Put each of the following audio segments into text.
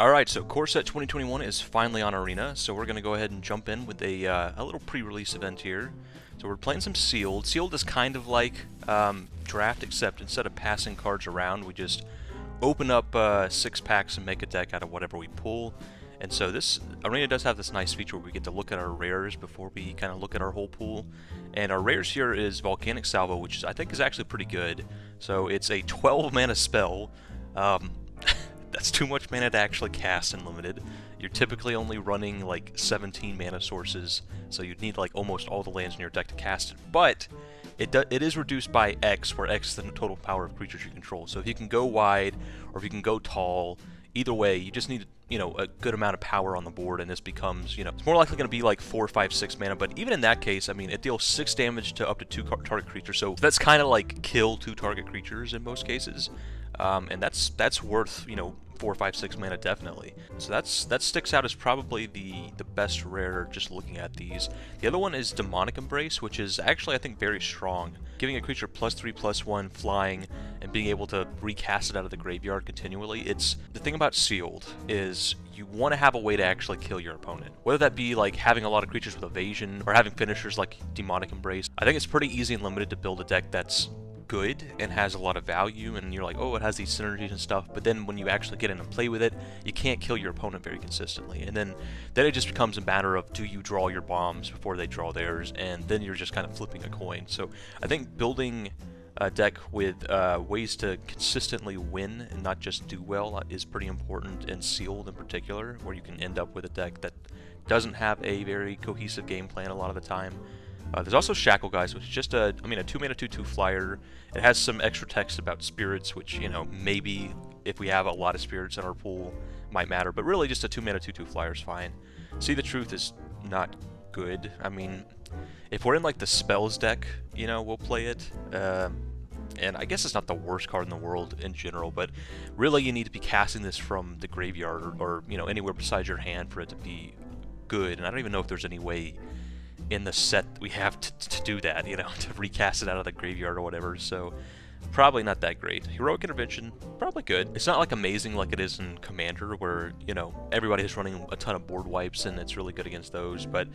Alright, so Core Set 2021 is finally on Arena, so we're going to go ahead and jump in with a little pre-release event here. So we're playing some Sealed. Sealed is kind of like Draft, except instead of passing cards around, we just open up 6 packs and make a deck out of whatever we pull. And so this Arena does have this nice feature where we get to look at our rares before we kind of look at our whole pool. And our rares here is Volcanic Salvo, which I think is actually pretty good. So it's a 12 mana spell. That's too much mana to actually cast in Limited. You're typically only running like 17 mana sources, so you'd need like almost all the lands in your deck to cast it. But it is reduced by X, where X is the total power of creatures you control. So if you can go wide, or if you can go tall, either way, you just need, you know, a good amount of power on the board, and this becomes, you know, it's more likely going to be like 4, 5, 6 mana. But even in that case, I mean, it deals 6 damage to up to 2 target creatures, so that's kind of like kill 2 target creatures in most cases. And that's worth, you know, 4, 5, 6 mana definitely. So that sticks out as probably the best rare just looking at these. The other one is Demonic Embrace, which is actually I think very strong, giving a creature +3/+1 flying and being able to recast it out of the graveyard continually. It's the thing about Sealed is you want to have a way to actually kill your opponent, whether that be like having a lot of creatures with evasion or having finishers like Demonic Embrace. I think it's pretty easy and limited to build a deck that's good and has a lot of value, and you're like, oh, it has these synergies and stuff, but then when you actually get in and play with it, you can't kill your opponent very consistently, and then it just becomes a matter of, do you draw your bombs before they draw theirs, and then you're just kind of flipping a coin. So I think building a deck with ways to consistently win and not just do well is pretty important, and Sealed in particular, where you can end up with a deck that doesn't have a very cohesive game plan a lot of the time. There's also Shackle Guys, which is just a 2 mana 2/2 flyer. It has some extra text about spirits, which, you know, maybe if we have a lot of spirits in our pool might matter, but really just a 2 mana 2/2 flyer is fine. See the Truth is not good. I mean, if we're in like the spells deck, you know, we'll play it. And I guess it's not the worst card in the world in general, but really you need to be casting this from the graveyard or you know, anywhere besides your hand for it to be good. And I don't even know if there's any way in the set we have to do that, you know, to recast it out of the graveyard or whatever, so probably not that great. Heroic Intervention, probably good. It's not like amazing like it is in Commander, where, you know, everybody is running a ton of board wipes and it's really good against those, but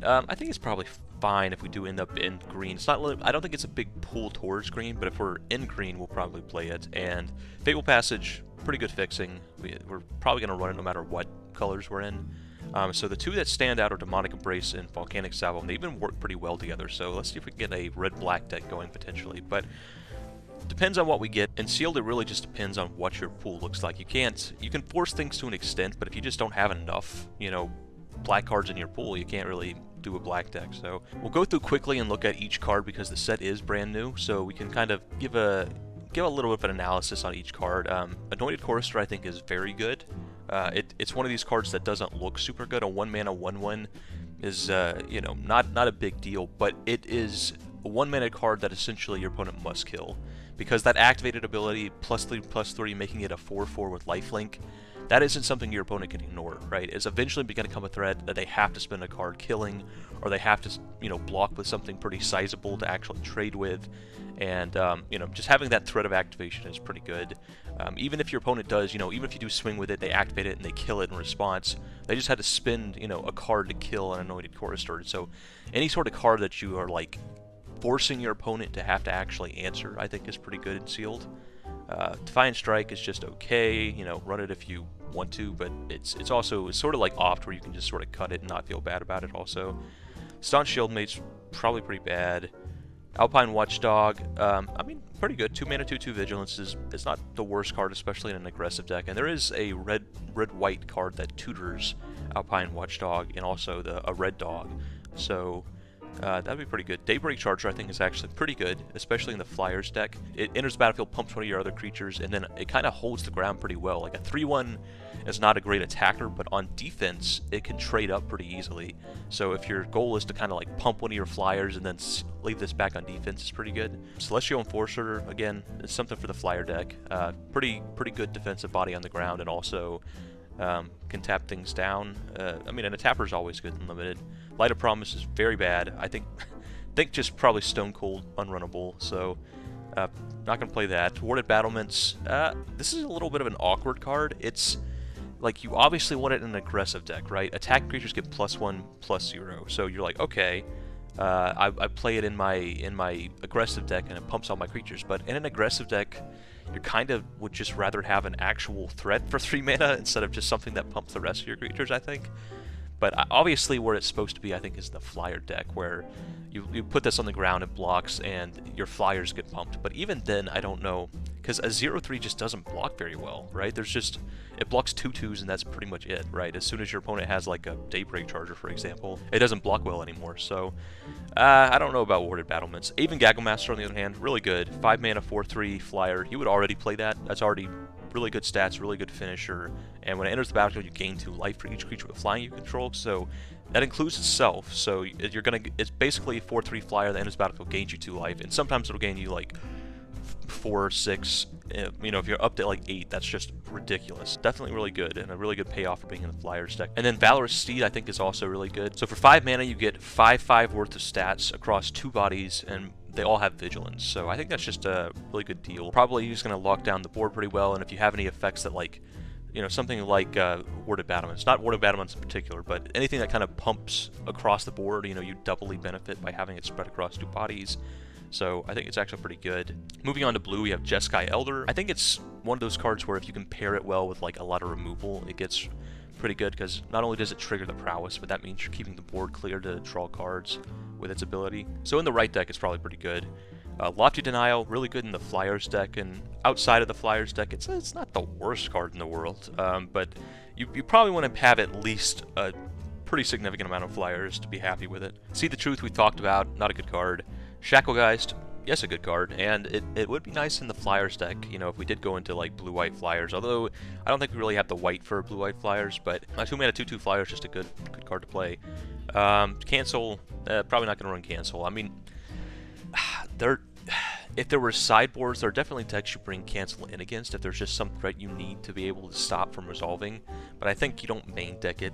I think it's probably fine if we do end up in green. It's not, I don't think it's a big pull towards green, but if we're in green, we'll probably play it. And Fateful Passage, pretty good fixing. We're probably going to run it no matter what colors we're in. So the two that stand out are Demonic Embrace and Volcanic Salvo, and they even work pretty well together. So let's see if we can get a red-black deck going potentially. But depends on what we get. In Sealed, it really just depends on what your pool looks like. You can force things to an extent, but if you just don't have enough, you know, black cards in your pool, you can't really do a black deck. So we'll go through quickly and look at each card because the set is brand new, so we can kind of give a little bit of an analysis on each card. Anointed Chorister I think is very good. It's one of these cards that doesn't look super good. A 1 mana 1/1 is you know, not a big deal, but it is a 1 mana card that essentially your opponent must kill, because that activated ability +3/+3 making it a 4/4 with lifelink, that isn't something your opponent can ignore, right? It's eventually going to become a threat that they have to spend a card killing, or they have to, you know, block with something pretty sizable to actually trade with. And you know, just having that threat of activation is pretty good. Even if your opponent does, you know, even if you do swing with it, they activate it and they kill it in response, they just had to spend, you know, a card to kill an Anointed Chorister. So any sort of card that you are like forcing your opponent to have to actually answer, I think is pretty good in Sealed. Defiant Strike is just okay, you know, run it if you want to, but it's also sort of like Oft, where you can just sort of cut it and not feel bad about it also. Staunch Shieldmate's probably pretty bad. Alpine Watchdog, I mean, pretty good. 2 mana 2/2 Vigilance is not the worst card, especially in an aggressive deck. And there is a red-white card that tutors Alpine Watchdog, and also a red dog. So that'd be pretty good. Daybreak Charger I think is actually pretty good, especially in the Flyers deck. It enters the battlefield, pumps one of your other creatures, and then it kind of holds the ground pretty well. Like a 3/1 is not a great attacker, but on defense it can trade up pretty easily. So if your goal is to kind of like pump one of your Flyers and then leave this back on defense, is pretty good. Celestial Enforcer, again, is something for the Flyer deck. Pretty good defensive body on the ground, and also can tap things down. I mean, and a tapper is always good in Limited. Light of Promise is very bad. I think just probably stone cold unrunnable. So not gonna play that. Thwarted Battlements. This is a little bit of an awkward card. It's like, you obviously want it in an aggressive deck, right? Attack creatures get +1/+0, so you're like, okay, I play it in my aggressive deck and it pumps all my creatures. But in an aggressive deck, you kind of would just rather have an actual threat for 3 mana instead of just something that pumps the rest of your creatures, I think. But obviously where it's supposed to be, I think, is the flyer deck, where you put this on the ground, it blocks, and your flyers get pumped. But even then, I don't know, because a 0/3 just doesn't block very well, right? There's just, it blocks 2/2s, and that's pretty much it, right? As soon as your opponent has, like, a Daybreak Charger, for example, it doesn't block well anymore. So, I don't know about Warded Battlements. Even Gagglemaster, on the other hand, really good. 5 mana, 4/3 flyer. You would already play that. That's already really good stats, really good finisher, and when it enters the battlefield, you gain 2 life for each creature with flying you control, so that includes itself. So you're gonna, it's basically a 4/3 flyer that enters the battlefield, gains you 2 life, and sometimes it'll gain you like 4 or 6. You know, if you're up to like 8, that's just ridiculous. Definitely really good, and a really good payoff for being in the Flyers deck. And then Valorous Steed, I think, is also really good. So for 5 mana, you get 5/5 worth of stats across 2 bodies, and they all have Vigilance. So I think that's just a really good deal. Probably just going to lock down the board pretty well, and if you have any effects that, like, you know, something like Warded Battlements, not Warded Battlements in particular, but anything that kind of pumps across the board, you know, you doubly benefit by having it spread across 2 bodies. So I think it's actually pretty good. Moving on to blue, we have Jeskai Elder. I think it's one of those cards where if you can pair it well with like a lot of removal, it gets pretty good, because not only does it trigger the prowess, but that means you're keeping the board clear to draw cards with its ability. So in the right deck, it's probably pretty good. Lofty Denial, really good in the Flyers deck, and outside of the Flyers deck, it's not the worst card in the world, but you probably want to have at least a pretty significant amount of Flyers to be happy with it. See the Truth we talked about, not a good card. Shacklegeist, yes, a good card, and it would be nice in the Flyers deck, you know, if we did go into like blue-white Flyers, although I don't think we really have the white for blue-white Flyers, but a 2 mana 2/2 Flyer is just a good card to play. Cancel, probably not going to run Cancel. I mean, if there were sideboards, there are definitely decks you bring Cancel in against if there's just some threat you need to be able to stop from resolving, but I think you don't main deck it.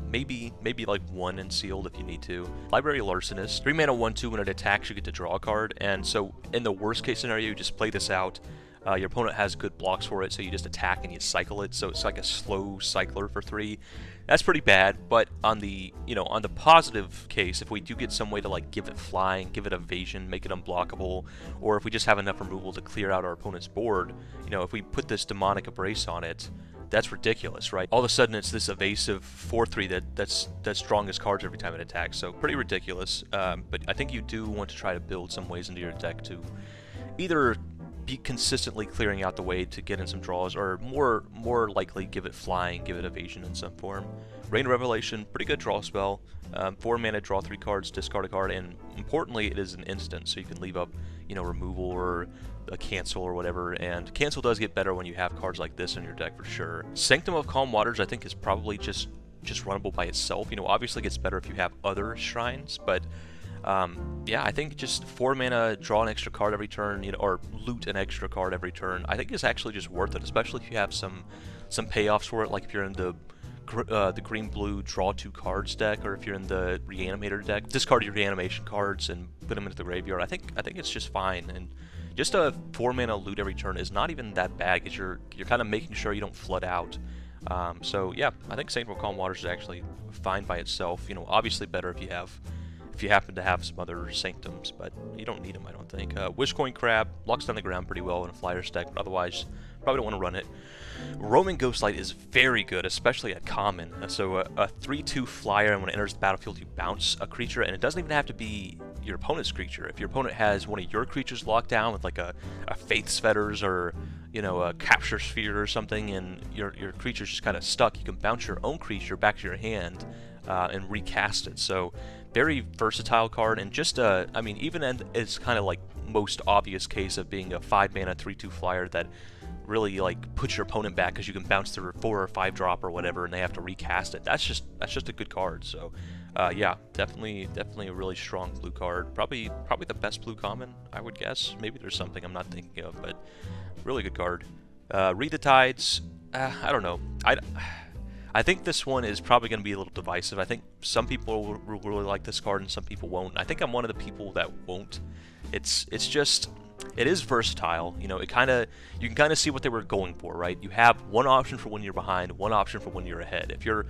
Maybe like 1 in sealed if you need to. Library Larcenist, 3 mana 1/2, when it attacks you get to draw a card, and so in the worst case scenario, you just play this out. Your opponent has good blocks for it, so you just attack and you cycle it, so it's like a slow cycler for 3. That's pretty bad, but on the, you know, on the positive case, if we do get some way to like give it flying, give it evasion, make it unblockable, or if we just have enough removal to clear out our opponent's board, you know, if we put this Demonic Embrace on it, that's ridiculous, right? All of a sudden, it's this evasive 4/3 that's drawing his cards every time it attacks, so pretty ridiculous. But I think you do want to try to build some ways into your deck to either be consistently clearing out the way to get in some draws, or more likely give it flying, give it evasion in some form. Rain Revelation, pretty good draw spell. 4 mana, draw 3 cards, discard a card, and importantly, it is an instant, so you can leave up, you know, removal or a cancel or whatever, and cancel does get better when you have cards like this in your deck for sure. Sanctum of Calm Waters, I think, is probably just runnable by itself. You know, obviously it gets better if you have other shrines, but yeah, I think just 4 mana, draw an extra card every turn, you know, or loot an extra card every turn, I think is actually just worth it, especially if you have some payoffs for it, like if you're in the green-blue draw 2 cards deck, or if you're in the Reanimator deck, discard your reanimation cards and put them into the graveyard. I think it's just fine, and just a 4 mana loot every turn is not even that bad, because you're kind of making sure you don't flood out. So yeah, I think Sanctum of Calm Waters is actually fine by itself. You know, obviously better if you happen to have some other Sanctums, but you don't need them, I don't think. Wishcoin Crab locks down the ground pretty well in a Flyers deck, but otherwise probably don't want to run it. Roaming Ghostlight is very good, especially at common. So a 3/2 flyer, and when it enters the battlefield, you bounce a creature, and it doesn't even have to be your opponent's creature. If your opponent has one of your creatures locked down with like a Faith's Fetters, or, you know, a Capture Sphere or something, and your creature's just kind of stuck, you can bounce your own creature back to your hand and recast it. So very versatile card, and just I mean, even in its kind of like most obvious case of being a 5 mana 3/2 flyer that really like puts your opponent back because you can bounce their 4 or 5 drop or whatever, and they have to recast it. That's just a good card. So yeah, definitely a really strong blue card. Probably the best blue common, I would guess. Maybe there's something I'm not thinking of, but really good card. Read the Tides. I don't know. I think this one is probably going to be a little divisive. I think some people will really like this card and some people won't. I think I'm one of the people that won't. It's just, it is versatile. You know, you can kind of see what they were going for, right? You have one option for when you're behind, one option for when you're ahead. If you're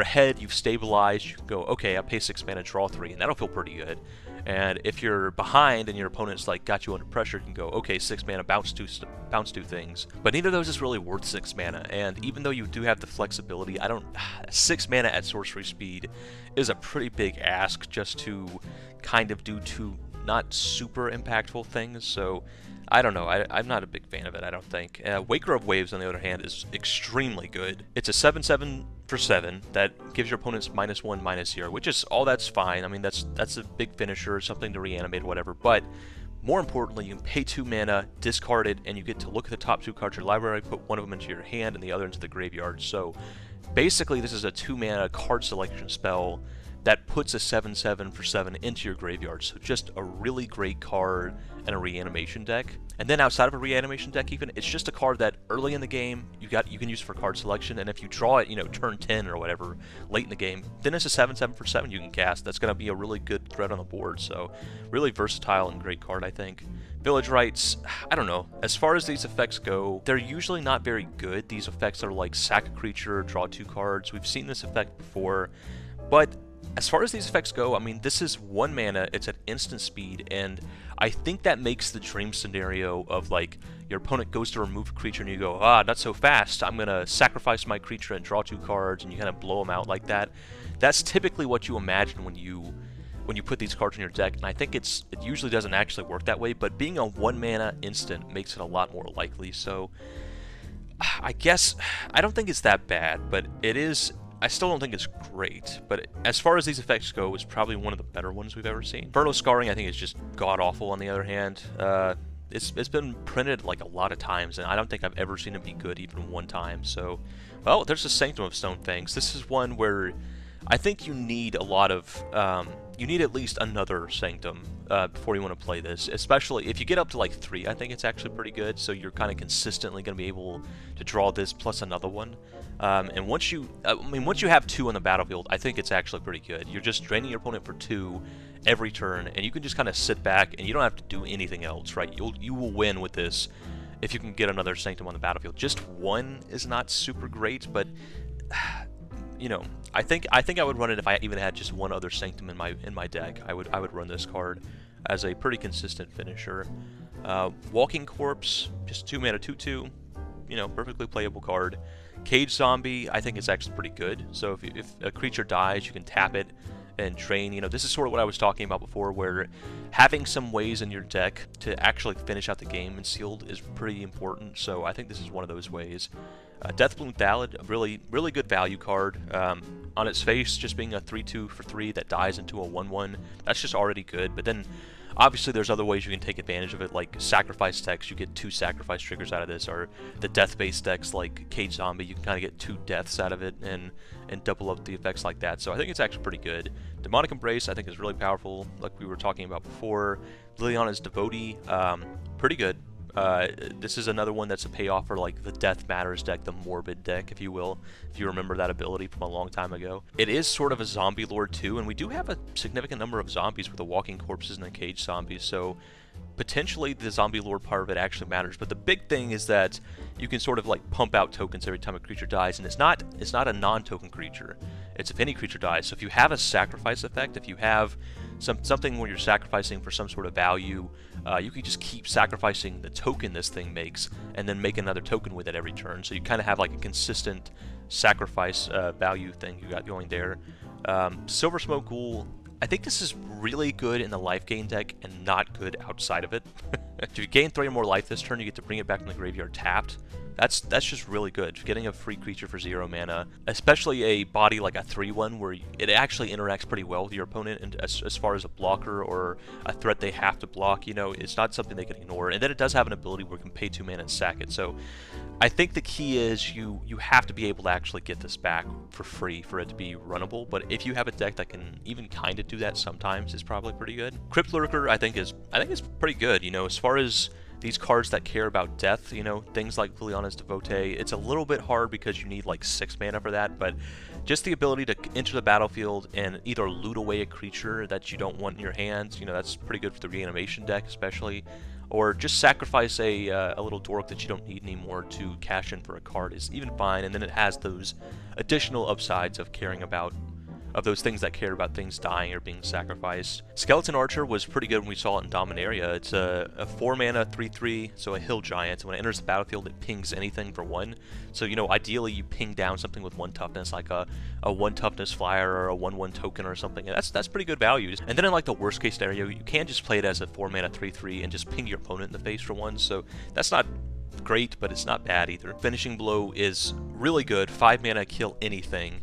ahead, you've stabilized, you can go, okay, I pay 6 mana, draw 3, and that'll feel pretty good. And if you're behind and your opponent's like got you under pressure, you can go, okay, 6 mana, bounce 2 things. But neither of those is really worth 6 mana. And even though you do have the flexibility, 6 mana at sorcery speed is a pretty big ask just to kind of do 2 not super impactful things. So I don't know, I'm not a big fan of it, I don't think. Waker of Waves, on the other hand, is extremely good. It's a 7/7 for 7 that gives your opponents -1/-0, which is that's fine. I mean, that's a big finisher, something to reanimate, whatever. But more importantly, you can pay 2 mana, discard it, and you get to look at the top 2 cards of your library, put one of them into your hand and the other into the graveyard. So basically, this is a 2 mana card selection spell that puts a 7/7 for 7 into your graveyard. So just a really great card and a reanimation deck. And then outside of a reanimation deck even, it's just a card that early in the game you can use for card selection, and if you draw it, you know, turn 10 or whatever, late in the game, then it's a 7/7 for 7 you can cast. That's going to be a really good threat on the board, so really versatile and great card, I think. Village Rites, I don't know. As far as these effects go, they're usually not very good. These effects are like sack a creature, draw 2 cards. We've seen this effect before, but as far as these effects go, I mean, this is 1 mana, it's at instant speed, and I think that makes the dream scenario of, like, your opponent goes to remove a creature and you go, not so fast, I'm going to sacrifice my creature and draw 2 cards, and you kind of blow them out like that. That's typically what you imagine when you put these cards in your deck, and I think it usually doesn't actually work that way, but being a 1 mana instant makes it a lot more likely, so I guess, I don't think it's that bad, but it is... I still don't think it's great, but as far as these effects go, it's probably one of the better ones we've ever seen. Infernal Scarring, I think, is just god-awful on the other hand. It's been printed like a lot of times, and I don't think I've ever seen it be good even one time, so... Well, there's the Sanctum of Stone Fangs. This is one where I think you need a lot of... you need at least another Sanctum before you want to play this, especially if you get up to like 3, I think it's actually pretty good, so you're kind of consistently going to be able to draw this plus another one. And once you have 2 on the battlefield, I think it's actually pretty good. You're just draining your opponent for 2 every turn, and you can just kind of sit back, and you don't have to do anything else, right? You will win with this if you can get another Sanctum on the battlefield. Just 1 is not super great, but you know, I think I would run it if I even had just 1 other Sanctum in my deck. I would run this card as a pretty consistent finisher. Walking Corpse, just 2 mana 2/2, you know, perfectly playable card. Cage Zombie, I think it's actually pretty good. So if a creature dies, you can tap it and drain. You know, this is sort of what I was talking about before, where having some ways in your deck to actually finish out the game in Sealed is pretty important. So I think this is one of those ways. Deathbloom Thallid, a really good value card. On its face, just being a 3/2 for 3 that dies into a 1/1, that's just already good. But then obviously there's other ways you can take advantage of it, like sacrifice decks. You get 2 sacrifice triggers out of this, or the death-based decks like Cage Zombie, you can kind of get 2 deaths out of it and double up the effects like that. So I think it's actually pretty good. Demonic Embrace, I think, is really powerful, like we were talking about before. Liliana's Devotee, pretty good. This is another one that's a payoff for like the Death Matters deck, the Morbid deck, if you will, if you remember that ability from a long time ago. It is sort of a zombie lord too, and we do have a significant number of zombies with the Walking Corpses and the Cage Zombies, so potentially the zombie lord part of it actually matters. But the big thing is that you can sort of like pump out tokens every time a creature dies, and it's not a non-token creature. It's if any creature dies. So if you have a sacrifice effect, if you have something where you're sacrificing for some sort of value, you can just keep sacrificing the token this thing makes and then make another token with it every turn. So you kind of have like a consistent sacrifice value thing you got going there. Silver Smoke Ghoul, I think this is really good in the life gain deck and not good outside of it. If you gain 3 or more life this turn, you get to bring it back from the graveyard tapped. That's just really good. Getting a free creature for 0 mana, especially a body like a 3/1 where it actually interacts pretty well with your opponent, and as far as a blocker or a threat they have to block, you know, it's not something they can ignore. And then it does have an ability where you can pay 2 mana and sack it. So I think the key is you have to be able to actually get this back for free for it to be runnable. But if you have a deck that can even kind of do that sometimes, it's probably pretty good. Crypt Lurker, I think is pretty good. You know, as far as these cards that care about death, you know, things like Liliana's Devotee, it's a little bit hard because you need like 6 mana for that, but just the ability to enter the battlefield and either loot away a creature that you don't want in your hands, you know, that's pretty good for the reanimation deck especially. or just sacrifice a little dork that you don't need anymore to cash in for a card is even fine, and then it has those additional upsides of caring about those things that care about things dying or being sacrificed. Skeleton Archer was pretty good when we saw it in Dominaria. It's a 4-mana 3/3, so a hill giant. So when it enters the battlefield, it pings anything for 1. So, you know, ideally you ping down something with 1 toughness, like a 1 toughness flyer or a 1/1 token or something. And that's pretty good value. And then in like the worst case scenario, you can just play it as a 4-mana 3/3 and just ping your opponent in the face for 1. So that's not great, but it's not bad either. Finishing Blow is really good. 5 mana, kill anything.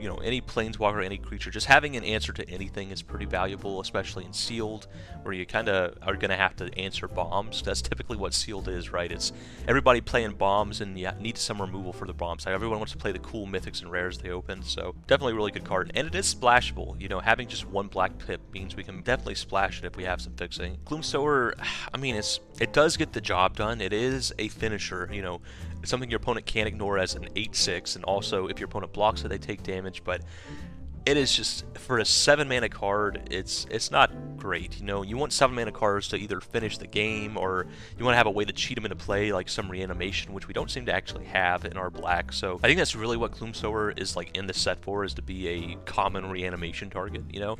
You know, any planeswalker, any creature, just having an answer to anything is pretty valuable, especially in Sealed, where you kind of are going to have to answer bombs. That's typically what Sealed is, right? It's everybody playing bombs, and you need some removal for the bombs. Like, everyone wants to play the cool mythics and rares they open, so definitely a really good card. And it is splashable. You know, having just 1 black pip means we can definitely splash it if we have some fixing. Gloomsower, I mean, it does get the job done. It is a finisher, you know, something your opponent can't ignore as an 8/6, and also if your opponent blocks it, they take damage. But it is just, for a 7-mana card, it's not great. You know, you want 7-mana cards to either finish the game, or you want to have a way to cheat them into play, like some reanimation, which we don't seem to actually have in our black. So I think that's really what Gloomsower is like in the set for, is to be a common reanimation target, you know.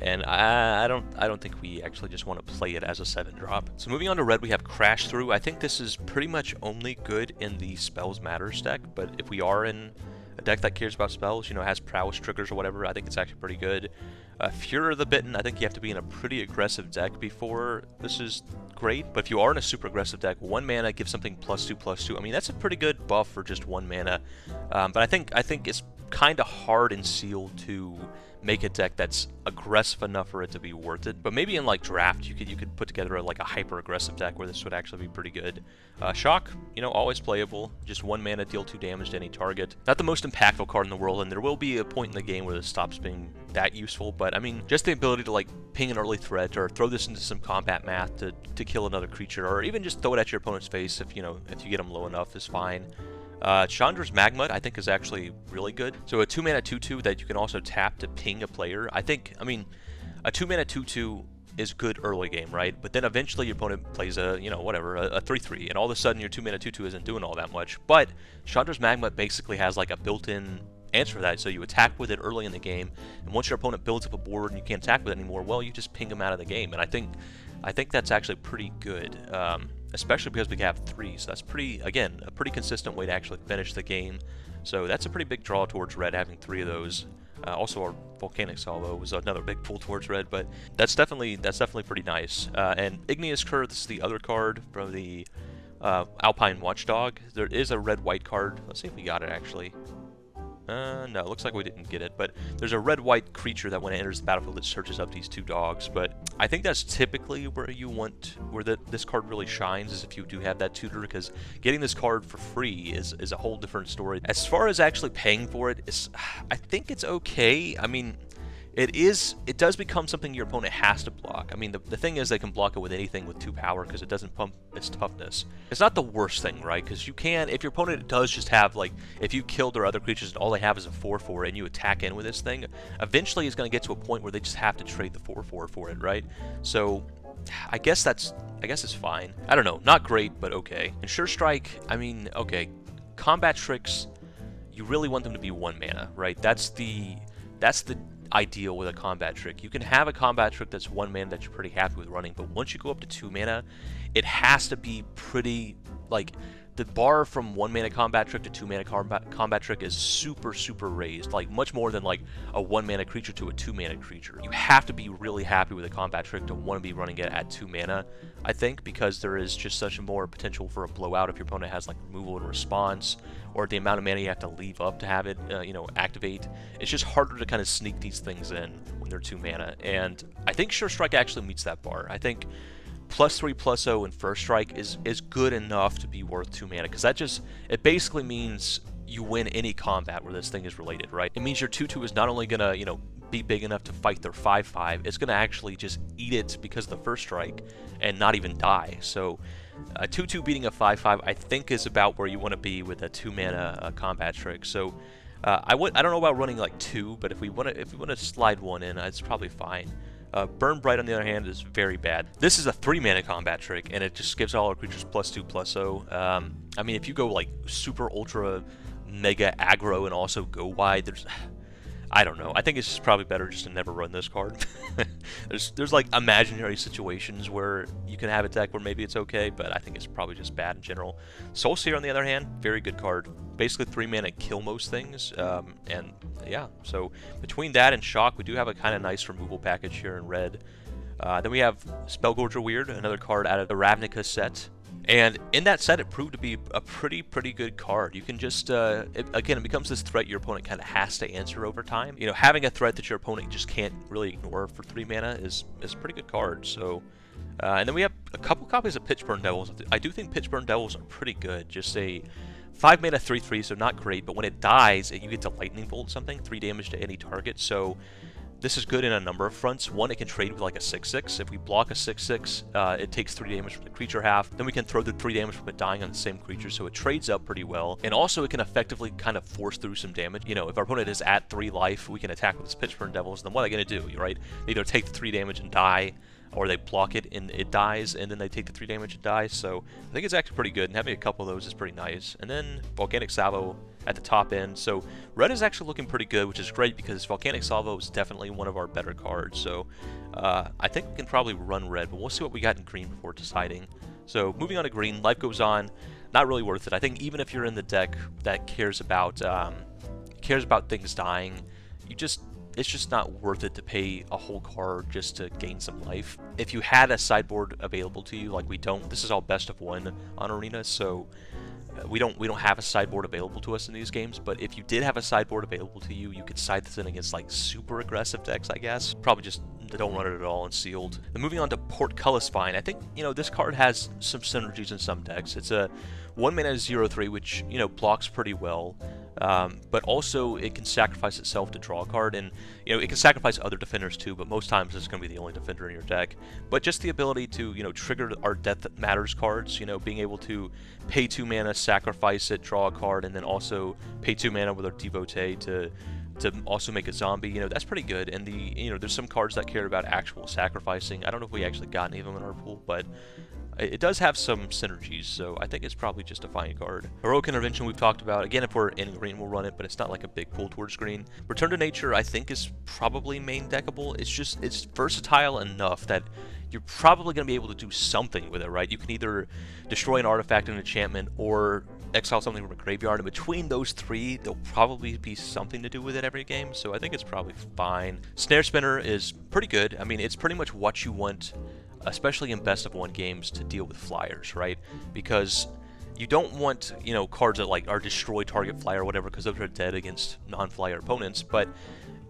And I don't think we actually just want to play it as a 7-drop. So moving on to red, we have Crash Through. I think this is pretty much only good in the Spells Matters deck, but if we are in a deck that cares about spells, you know, has prowess triggers or whatever, I think it's actually pretty good. Fury of the Bitten, I think you have to be in a pretty aggressive deck before this is great, but if you are in a super aggressive deck, 1 mana, give something +2/+2. I mean, that's a pretty good buff for just 1 mana, but I think it's kind of hard in Sealed to make a deck that's aggressive enough for it to be worth it. But maybe in like draft, you could put together like a hyper aggressive deck where this would actually be pretty good. Shock, you know, always playable. Just 1 mana, deal 2 damage to any target. Not the most impactful card in the world, and there will be a point in the game where this stops being that useful. But I mean, just the ability to like ping an early threat, or throw this into some combat math to kill another creature, or even just throw it at your opponent's face if you get them low enough is fine. Chandra's Magmud, I think, is actually really good. So a 2-mana 2/2 that you can also tap to ping a player. I mean, a 2-mana 2/2 is good early game, right? But then eventually your opponent plays a 3/3, and all of a sudden your 2-mana 2/2 isn't doing all that much. But Chandra's Magmud basically has like a built-in answer for that, so you attack with it early in the game, and once your opponent builds up a board and you can't attack with it anymore, well, you just ping them out of the game. And I think that's actually pretty good. Especially because we have 3, so that's again, a pretty consistent way to actually finish the game. So that's a pretty big draw towards red, having 3 of those. Also, our Volcanic Salvo was another big pull towards red, but that's definitely pretty nice. And Igneous Curve, this is the other card from the Alpine Watchdog. There is a red-white card. Let's see if we got it, actually. No, it looks like we didn't get it, but there's a red-white creature that when it enters the battlefield, it searches up these 2 dogs. But I think that's typically where this card really shines, is if you do have that tutor, because getting this card for free is a whole different story. As far as actually paying for it, I think it's okay. I mean, it does become something your opponent has to block. I mean, the thing is, they can block it with anything with 2 power because it doesn't pump its toughness. It's not the worst thing, right? Because you can, if your opponent does just have, like, if you killed their other creatures and all they have is a 4/4 and you attack in with this thing, eventually it's going to get to a point where they just have to trade the 4/4 for it, right? So I guess it's fine. I don't know, not great, but okay. And Sure Strike, I mean, okay, combat tricks, you really want them to be 1 mana, right? That's the ideal with a combat trick. You can have a combat trick that's 1 mana that you're pretty happy with running, but once you go up to 2 mana, it has to be pretty, like, the bar from 1 mana combat trick to 2 mana combat trick is super raised, like much more than like a 1 mana creature to a 2 mana creature. You have to be really happy with a combat trick to want to be running it at 2 mana, I think, because there is just such a more potential for a blowout if your opponent has like removal and response, or the amount of mana you have to leave up to have it, activate. It's just harder to kind of sneak these things in when they're 2 mana, and I think Sure Strike actually meets that bar. I think +3/+0 in First Strike is good enough to be worth 2 mana, because it basically means you win any combat where this thing is related, right? It means your 2/2 is not only gonna, be big enough to fight their 5/5, it's gonna actually just eat it because of the First Strike and not even die. So a 2/2 beating a 5/5, I think, is about where you want to be with a 2 mana combat trick. So I don't know about running like 2, but if we want to slide 1 in, it's probably fine. Burn Bright, on the other hand, is very bad. This is a 3-mana combat trick, and it just gives all our creatures +2/+0. I mean, if you go like super ultra mega aggro and also go wide, there's... I don't know. I think it's just probably better just to never run this card. there's like imaginary situations where you can have a deck where maybe it's okay, but I think it's probably just bad in general. Soulseer, on the other hand, very good card. Basically 3 mana, kill most things, and yeah. So between that and Shock, we do have a kind of nice removal package here in red. Then we have Spellgorger Weird, another card out of the Ravnica set. And in that set, it proved to be a pretty good card. You can just, again, it becomes this threat your opponent kind of has to answer over time. You know, having a threat that your opponent just can't really ignore for 3 mana is a pretty good card. So, and then we have a couple copies of Pitchburn Devils. I do think Pitchburn Devils are pretty good. Just a 5 mana 3/3, so not great. But when it dies, you get to Lightning Bolt something, 3 damage to any target. So this is good in a number of fronts. One, it can trade with like a 6/6. If we block a 6/6, it takes 3 damage from the creature half. Then we can throw the 3 damage from it dying on the same creature, so it trades up pretty well. And also, it can effectively kind of force through some damage. You know, if our opponent is at 3 life, we can attack with this Pitchburn Devils. Then what are they going to do, right? They either take the 3 damage and die, or they block it and it dies, and then they take the 3 damage and die. So I think it's actually pretty good, and having a couple of those is pretty nice. And then Volcanic Salvo at the top end. So red is actually looking pretty good, which is great because Volcanic Salvo is definitely one of our better cards. So I think we can probably run red, but we'll see what we got in green before deciding. So moving on to green, Life Goes On, not really worth it. I think even if you're in the deck that cares about things dying, it's just not worth it to pay a whole card just to gain some life. If you had a sideboard available to you, like we don't, this is all best of 1 on Arena, so we don't have a sideboard available to us in these games. But if you did have a sideboard available to you, you could side this in against like super aggressive decks, I guess. Probably just don't run it at all in sealed. Then moving on to Portcullis Vine, I think, you know, this card has some synergies in some decks. It's a 1 mana 0/3, which, you know, blocks pretty well. But also it can sacrifice itself to draw a card, and you know, it can sacrifice other defenders too, but most times it's going to be the only defender in your deck. But just the ability to, you know, trigger our Death Matters cards, you know, being able to pay 2 mana, sacrifice it, draw a card, and then also pay 2 mana with our Devotee to also make a zombie, you know, that's pretty good. And you know, there's some cards that care about actual sacrificing. I don't know if we actually got any of them in our pool, but it does have some synergies, so I think it's probably just a fine card. Heroic Intervention we've talked about. Again, if we're in green, we'll run it, but it's not like a big pull towards green. Return to Nature, I think, is probably main deckable. It's versatile enough that you're probably going to be able to do something with it, right? You can either destroy an artifact, an enchantment, or exile something from a graveyard. And between those 3, there'll probably be something to do with it every game, so I think it's probably fine. Snare Spinner is pretty good. I mean, it's pretty much what you want, especially in best of 1 games, to deal with flyers, right? Because you don't want, you know, cards that like are destroy target flyer or whatever, because those are dead against non-flyer opponents. But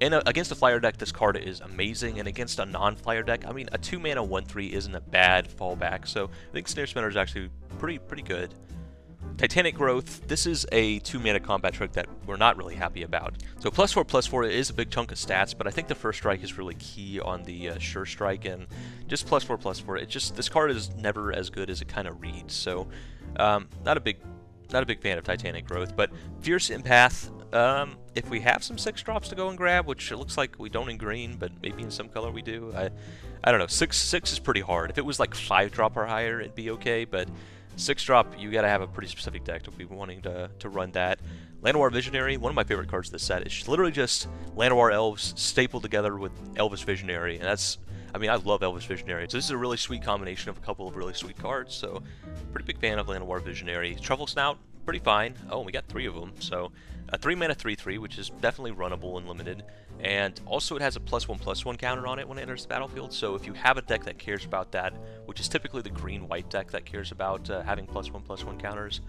against a flyer deck, this card is amazing, and against a non-flyer deck, I mean, a 2 mana 1/3 isn't a bad fallback. So I think Snare Spinner is actually pretty good. Titanic Growth, this is a 2 mana combat trick that we're not really happy about. So +4/+4 is a big chunk of stats, but I think the first strike is really key on the sure strike, and just +4/+4. It just, this card is never as good as it kind of reads. So not a big fan of Titanic Growth. But Fierce Empath, if we have some 6 drops to go and grab, which it looks like we don't in green, but maybe in some color we do. I don't know. 6 is pretty hard. If it was like 5 drop or higher, it'd be okay, but 6 drop, you gotta have a pretty specific deck to be wanting to run that. Llanowar Visionary, one of my favorite cards of this set. It's literally just Llanowar Elves stapled together with Elvish Visionary, and that's, I mean, I love Elvish Visionary. So this is a really sweet combination of a couple of really sweet cards, so pretty big fan of Llanowar Visionary. Truffle Snout, pretty fine. Oh, we got 3 of them, so a 3 mana 3/3, which is definitely runnable and limited. And also it has a +1/+1 counter on it when it enters the battlefield, so if you have a deck that cares about that, which is typically the green-white deck that cares about having +1/+1 counters,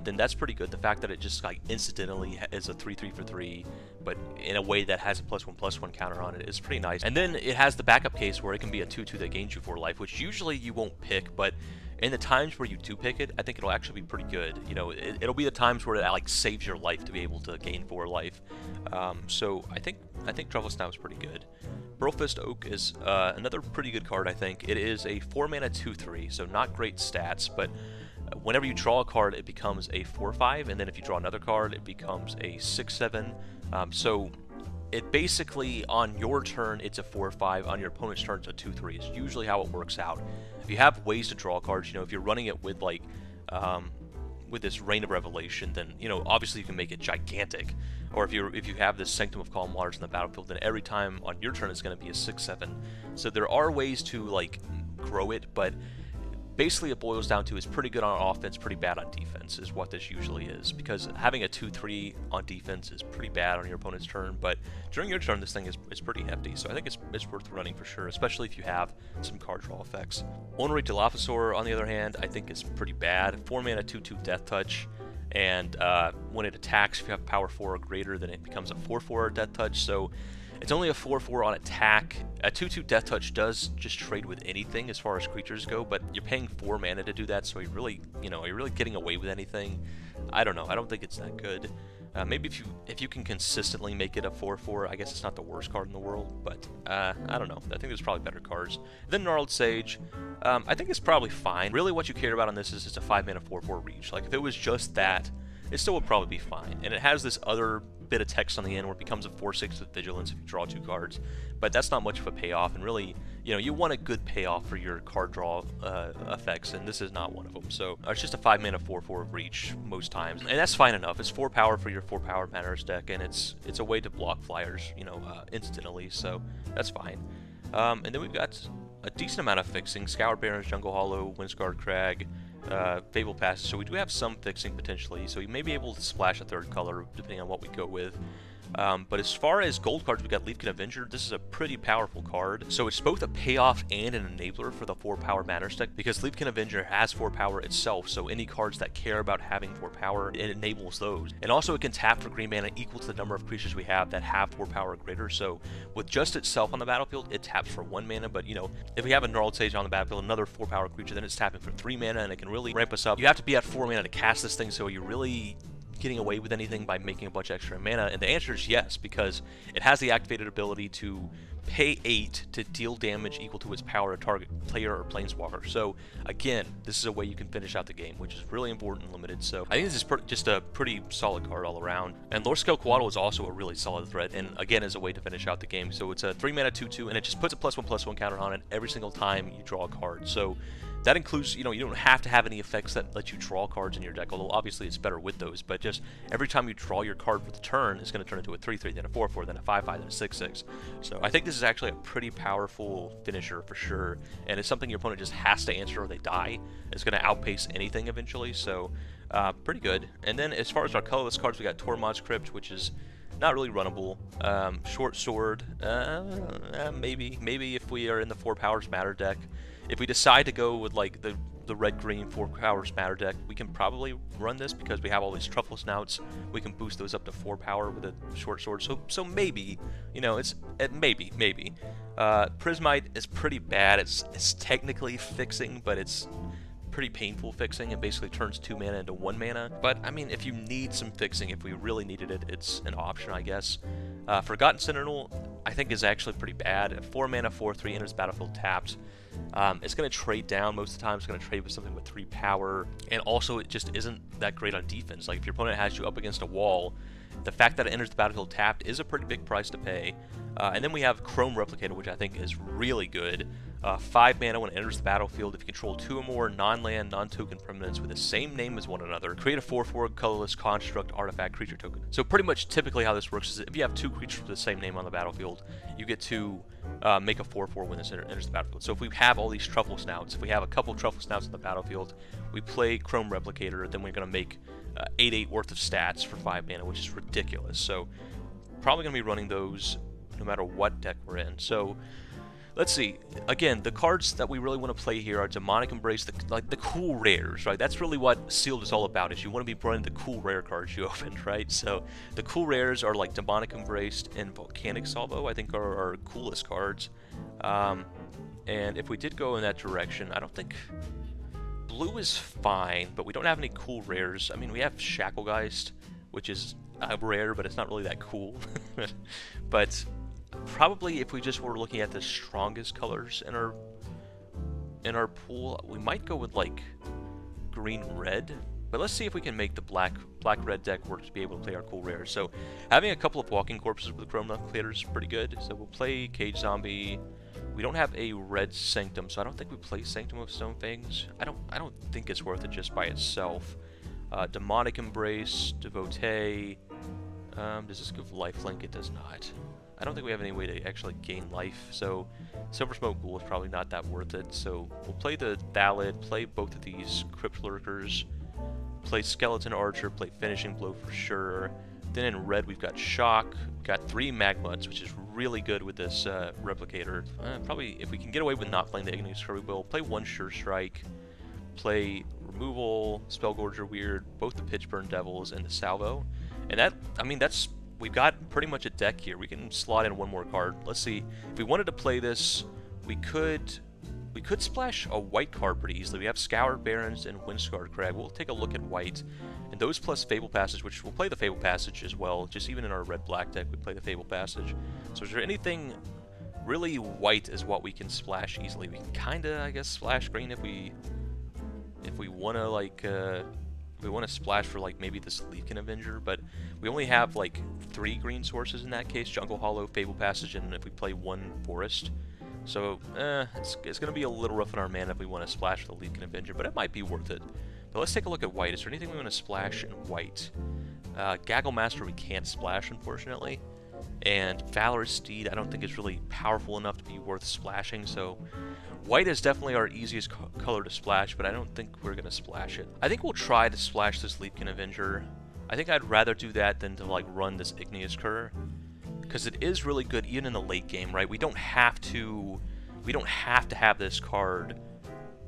then that's pretty good. The fact that it just like incidentally is a 3/3 for 3, but in a way that has a +1/+1 counter on it is pretty nice. And then it has the backup case where it can be a 2/2 that gains you 4 life, which usually you won't pick, but in the times where you do pick it, I think it'll actually be pretty good. You know, it'll be the times where it like saves your life to be able to gain 4 life. So I think Truffle Snout is pretty good. Burlfist Oak is another pretty good card, I think. It is a 4 mana 2/3, so not great stats, but whenever you draw a card, it becomes a 4/5, and then if you draw another card, it becomes a 6/7. So it basically, on your turn, it's a 4-5. On your opponent's turn, it's a 2-3. It's usually how it works out. If you have ways to draw cards, you know, if you're running it with, like, with this Reign of Revelation, then, you know, obviously you can make it gigantic. Or if you have this Sanctum of Calm Waters in the battlefield, then every time on your turn it's going to be a 6-7. So there are ways to, like, grow it, but basically it boils down to it's pretty good on offense, pretty bad on defense is what this usually is. Because having a 2-3 on defense is pretty bad on your opponent's turn, but during your turn this thing is pretty hefty. So I think it's worth running for sure, especially if you have some card draw effects. Ornery Dilophosaur, on the other hand, I think is pretty bad. 4 mana 2-2 Death Touch. And when it attacks, if you have power 4 or greater, then it becomes a 4-4 Death Touch. So it's only a 4-4 on attack. A 2-2 Death Touch does just trade with anything as far as creatures go, but you're paying 4 mana to do that, so you're really, you know, you're really getting away with anything. I don't know. I don't think it's that good. Maybe if you can consistently make it a 4-4, I guess it's not the worst card in the world, but I don't know. I think there's probably better cards. Then Gnarled Sage, I think it's probably fine. Really what you care about on this is it's a 5 mana 4-4 reach. Like if it was just that, it still would probably be fine. And it has this other bit of text on the end where it becomes a 4-6 with Vigilance if you draw 2 cards, but that's not much of a payoff, and really, you know, you want a good payoff for your card draw effects, and this is not one of them. So it's just a 5 mana 4-4 reach most times, and that's fine enough. It's 4 power for your 4 power Manners deck, and it's a way to block flyers, you know, instantly, so that's fine. And then we've got a decent amount of fixing: Scour Barrens, Jungle Hollow, Windscarred Crag, Fable Passage, so we do have some fixing potentially, so you may be able to splash a 3rd color depending on what we go with. But as far as gold cards, we got Leafkin Avenger. This is a pretty powerful card. So it's both a payoff and an enabler for the 4 power Manners deck, because Leafkin Avenger has 4 power itself, so any cards that care about having 4 power, it enables those. And also it can tap for green mana equal to the number of creatures we have that have 4 power or greater. So with just itself on the battlefield, it taps for 1 mana, but you know, if we have a Gnarled Sage on the battlefield, another 4 power creature, then it's tapping for 3 mana, and it can really ramp us up. You have to be at 4 mana to cast this thing, so you really getting away with anything by making a bunch of extra mana? And the answer is yes, because it has the activated ability to pay 8 to deal damage equal to its power to target player or planeswalker. So again, this is a way you can finish out the game, which is really important and limited. So I think this is just a pretty solid card all around. And Lordscale Coatl is also a really solid threat, and again is a way to finish out the game. So it's a 3 mana 2/2, and it just puts a +1/+1 counter on it every single time you draw a card. So that includes, you know, you don't have to have any effects that let you draw cards in your deck, although obviously it's better with those, but just every time you draw your card for the turn, it's going to turn into a 3/3, then a 4/4, then a 5/5, then a 6/6. So I think this is actually a pretty powerful finisher for sure, and it's something your opponent just has to answer or they die. It's going to outpace anything eventually, so pretty good. And then as far as our colorless cards, we got Tormod's Crypt, which is not really runnable. Short Sword, maybe if we are in the 4 powers matter deck. If we decide to go with like the red-green 4 powers matter deck, we can probably run this because we have all these Truffle Snouts. We can boost those up to 4 power with a Short Sword. So maybe, you know, maybe. Prismite is pretty bad. It's technically fixing, but it's pretty painful fixing. It basically turns 2 mana into 1 mana. But I mean, if you need some fixing, if we really needed it, it's an option, I guess. Forgotten Sentinel, I think, is actually pretty bad. At 4 mana 4/3 enters the battlefield tapped. It's going to trade down most of the time. It's going to trade with something with 3 power, and also it just isn't that great on defense. Like if your opponent has you up against a wall, the fact that it enters the battlefield tapped is a pretty big price to pay. And then we have Chrome Replicator, which I think is really good. 5 mana when it enters the battlefield. If you control 2 or more non-land, non-token permanents with the same name as one another, create a 4/4 colorless construct artifact creature token. So pretty much typically how this works is if you have 2 creatures with the same name on the battlefield, you get to make a 4/4 when this enters the battlefield. So if we have all these Truffle Snouts, if we have a couple Truffle Snouts on the battlefield, we play Chrome Replicator, then we're going to make 8/8 worth of stats for 5 mana, which is ridiculous. So probably going to be running those no matter what deck we're in. So let's see. Again, the cards that we really want to play here are Demonic Embrace, like the cool rares, right? That's really what Sealed is all about, is you want to be running the cool rare cards you opened, right? So the cool rares are like Demonic Embraced and Volcanic Salvo, I think are our coolest cards. And if we did go in that direction, I don't think... Blue is fine, but we don't have any cool rares. I mean, we have Shacklegeist, which is rare, but it's not really that cool. But probably if we just were looking at the strongest colors in our pool, we might go with like green-red, But let's see if we can make the black-red deck work to be able to play our cool rares. So having a couple of walking corpses with Chrome Knucklehater is pretty good. So we'll play Cage Zombie. We don't have a red Sanctum, so I don't think we play Sanctum of Stone Fangs. I don't think it's worth it just by itself. Demonic Embrace, Devotee. Does this give lifelink? It does not. I don't think we have any way to actually gain life, so Silver Smoke Ghoul is probably not that worth it. So we'll play the Thallid, play both of these Crypt Lurkers, play Skeleton Archer, play Finishing Blow for sure. Then in red we've got Shock, got 3 Magmuts, which is really good with this Replicator. Probably, if we can get away with not playing the Igneous Curry, we'll play 1 Sure Strike, play Removal, Spellgorger Weird, both the Pitchburn Devils, and the Salvo. And that, I mean, that's, we've got pretty much a deck here. We can slot in 1 more card. Let's see, if we wanted to play this, we could splash a white card pretty easily. We have Scoured Barrens and Windscarred Crag. We'll take a look at white. And those plus Fable Passage, which we'll play the Fable Passage as well. Just even in our red-black deck, we play the Fable Passage. So is there anything really white is what we can splash easily? We can kinda, I guess, splash green if we wanna, like, we want to splash for, like, maybe this Leafkin Avenger, but we only have, like, 3 green sources in that case. Jungle Hollow, Fable Passage, and if we play 1 Forest. So, it's going to be a little rough on our mana if we want to splash for the Leafkin Avenger, but it might be worth it. But let's take a look at white. Is there anything we want to splash in white? Gaggle Master we can't splash, unfortunately. And Valorous Steed I don't think is really powerful enough to be worth splashing, so white is definitely our easiest color to splash, but I don't think we're going to splash it. I think we'll try to splash this Leafkin Avenger. I think I'd rather do that than to, like, run this Igneous Cur, because it is really good even in the late game, right? We don't have to have this card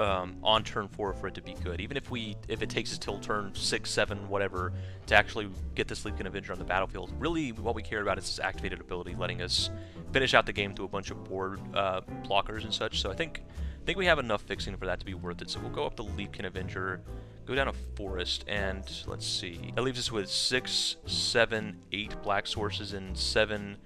on turn 4 for it to be good. Even if it takes us till turn 6, 7, whatever, to actually get this Leafkin Avenger on the battlefield, really what we care about is this activated ability, letting us finish out the game through a bunch of board blockers and such. So I think we have enough fixing for that to be worth it. So we'll go up the Leafkin Avenger, go down a Forest, and let's see. That leaves us with 6, 7, 8 black sources and 7,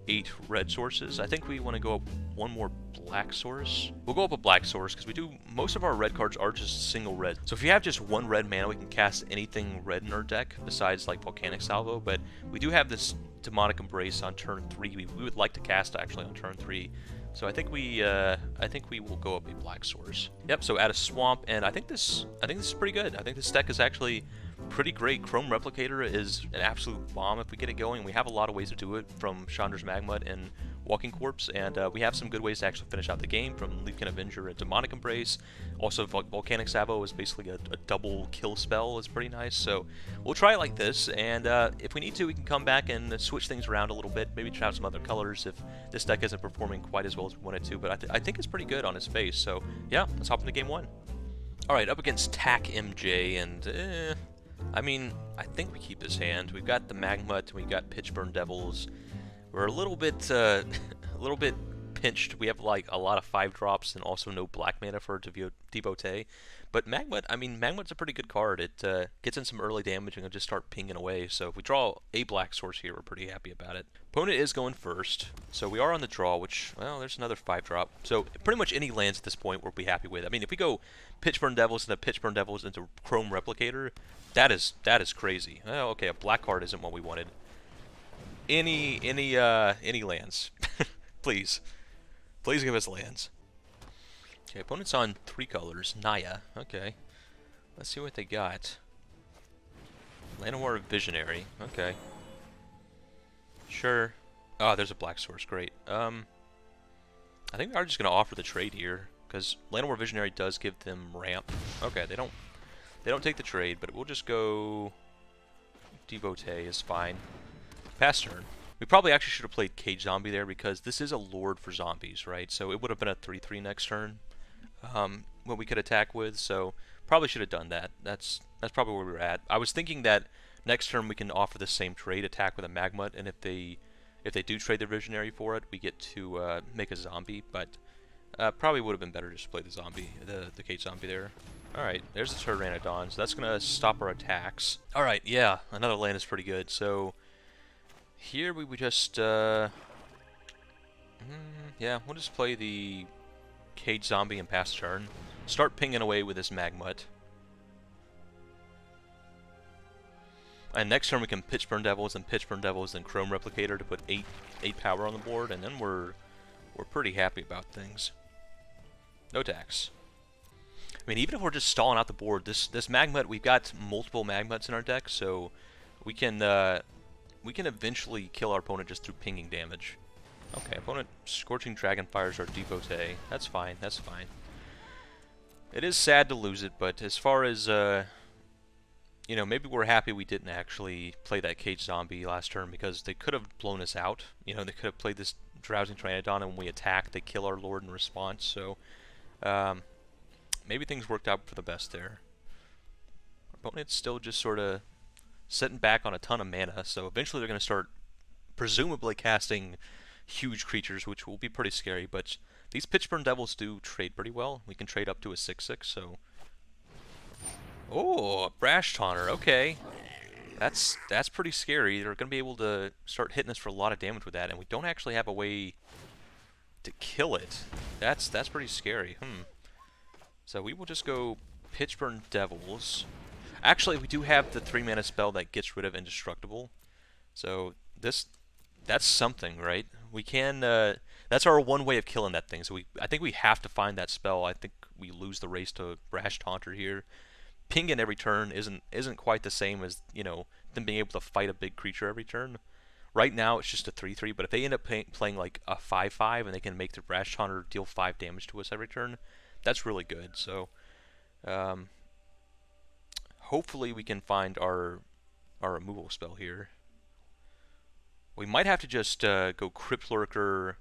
8 red sources. I think we want to go up 1 more black source. We'll go up a black source because most of our red cards are just single red. So if you have just 1 red mana, we can cast anything red in our deck besides, like, Volcanic Salvo, but we do have this Demonic Embrace on turn 3. We would like to cast actually on turn 3. So I think we will go up a black source. Yep, so add a swamp, and I think this is pretty good. I think this deck is actually pretty great. Chrome Replicator is an absolute bomb if we get it going. We have a lot of ways to do it, from Chandra's Magmut and Walking Corpse, and we have some good ways to actually finish out the game, from Leafkin Avenger and Demonic Embrace. Also, Volcanic Salvo is basically a double kill spell. It's pretty nice, so we'll try it like this, and if we need to, we can come back and switch things around a little bit, maybe try out some other colors if this deck isn't performing quite as well as we want it to, but I think it's pretty good on its face, so yeah, let's hop into game 1. Alright, up against TAC MJ, and I mean, I think we keep this hand. We've got the Magmut, and we've got Pitchburn Devils. We're a little bit pinched. We have, like, a lot of 5-drops and also no black mana for Devotee. But Magmut, I mean, Magmut's a pretty good card. It gets in some early damage and it'll just start pinging away. So if we draw a black source here, we're pretty happy about it. Opponent is going first. So we are on the draw, which, well, there's another 5-drop. So pretty much any lands at this point we'll be happy with. I mean, if we go Pitchburn Devils into Pitchburn Devils into Chrome Replicator, that is crazy. Oh, okay, a black card isn't what we wanted. Any lands. Please give us lands. Okay, opponent's on 3 colors. Naya. Okay. Let's see what they got. Llanowar Visionary. Okay. Sure. Oh, there's a black source. Great. I think we are just going to offer the trade here, because Llanowar Visionary does give them ramp. Okay, they don't take the trade, but we'll just go Devotee is fine. Pass turn. We probably actually should have played Cage Zombie there, because this is a Lord for zombies, right? So it would have been a 3/3 next turn. What we could attack with, so probably should have done that. That's probably where we were at. I was thinking that next turn we can offer the same trade, attack with a Magmut, and if they do trade their Visionary for it, we get to make a zombie, but probably would have been better just to play the zombie, the Cage Zombie there. Alright, there's the Pteranodon, so that's going to stop our attacks. Alright, yeah, another land is pretty good, so here we would just, yeah, we'll just play the Cage Zombie and pass turn. Start pinging away with this Magmut. And next turn we can Pitchburn Devils and Pitchburn Devils and Chrome Replicator to put 8 power on the board, and then we're pretty happy about things. No tax. I mean, even if we're just stalling out the board, this Magmut, we've got multiple Magmuts in our deck, so we can eventually kill our opponent just through pinging damage. Okay, opponent Scorching Dragon fires our Devotee. That's fine, that's fine. It is sad to lose it, but as far as, you know, maybe we're happy we didn't actually play that Cage Zombie last turn, because they could have blown us out. You know, they could have played this Drowsing Pteranodon, and when we attack, they kill our Lord in response, so maybe things worked out for the best there. Our opponent's still just sort of sitting back on a ton of mana, so eventually they're going to start presumably casting huge creatures, which will be pretty scary, but these Pitchburn Devils do trade pretty well. We can trade up to a 6/6, so... Oh, a Brash Taunter, okay. That's pretty scary. They're going to be able to start hitting us for a lot of damage with that, and we don't actually have a way to kill it. That's pretty scary. So we will just go Pitchburn Devils. Actually, we do have the 3-mana spell that gets rid of Indestructible. So that's something, right? We can that's our one way of killing that thing. So I think we have to find that spell. I think we lose the race to Brash Taunter here. Pinging every turn isn't quite the same as, you know, them being able to fight a big creature every turn. Right now it's just a 3/3, but if they end up playing like a 5/5 and they can make the Brash Taunter deal 5 damage to us every turn, that's really good. So hopefully we can find our removal spell here. We might have to just go Crypt Lurker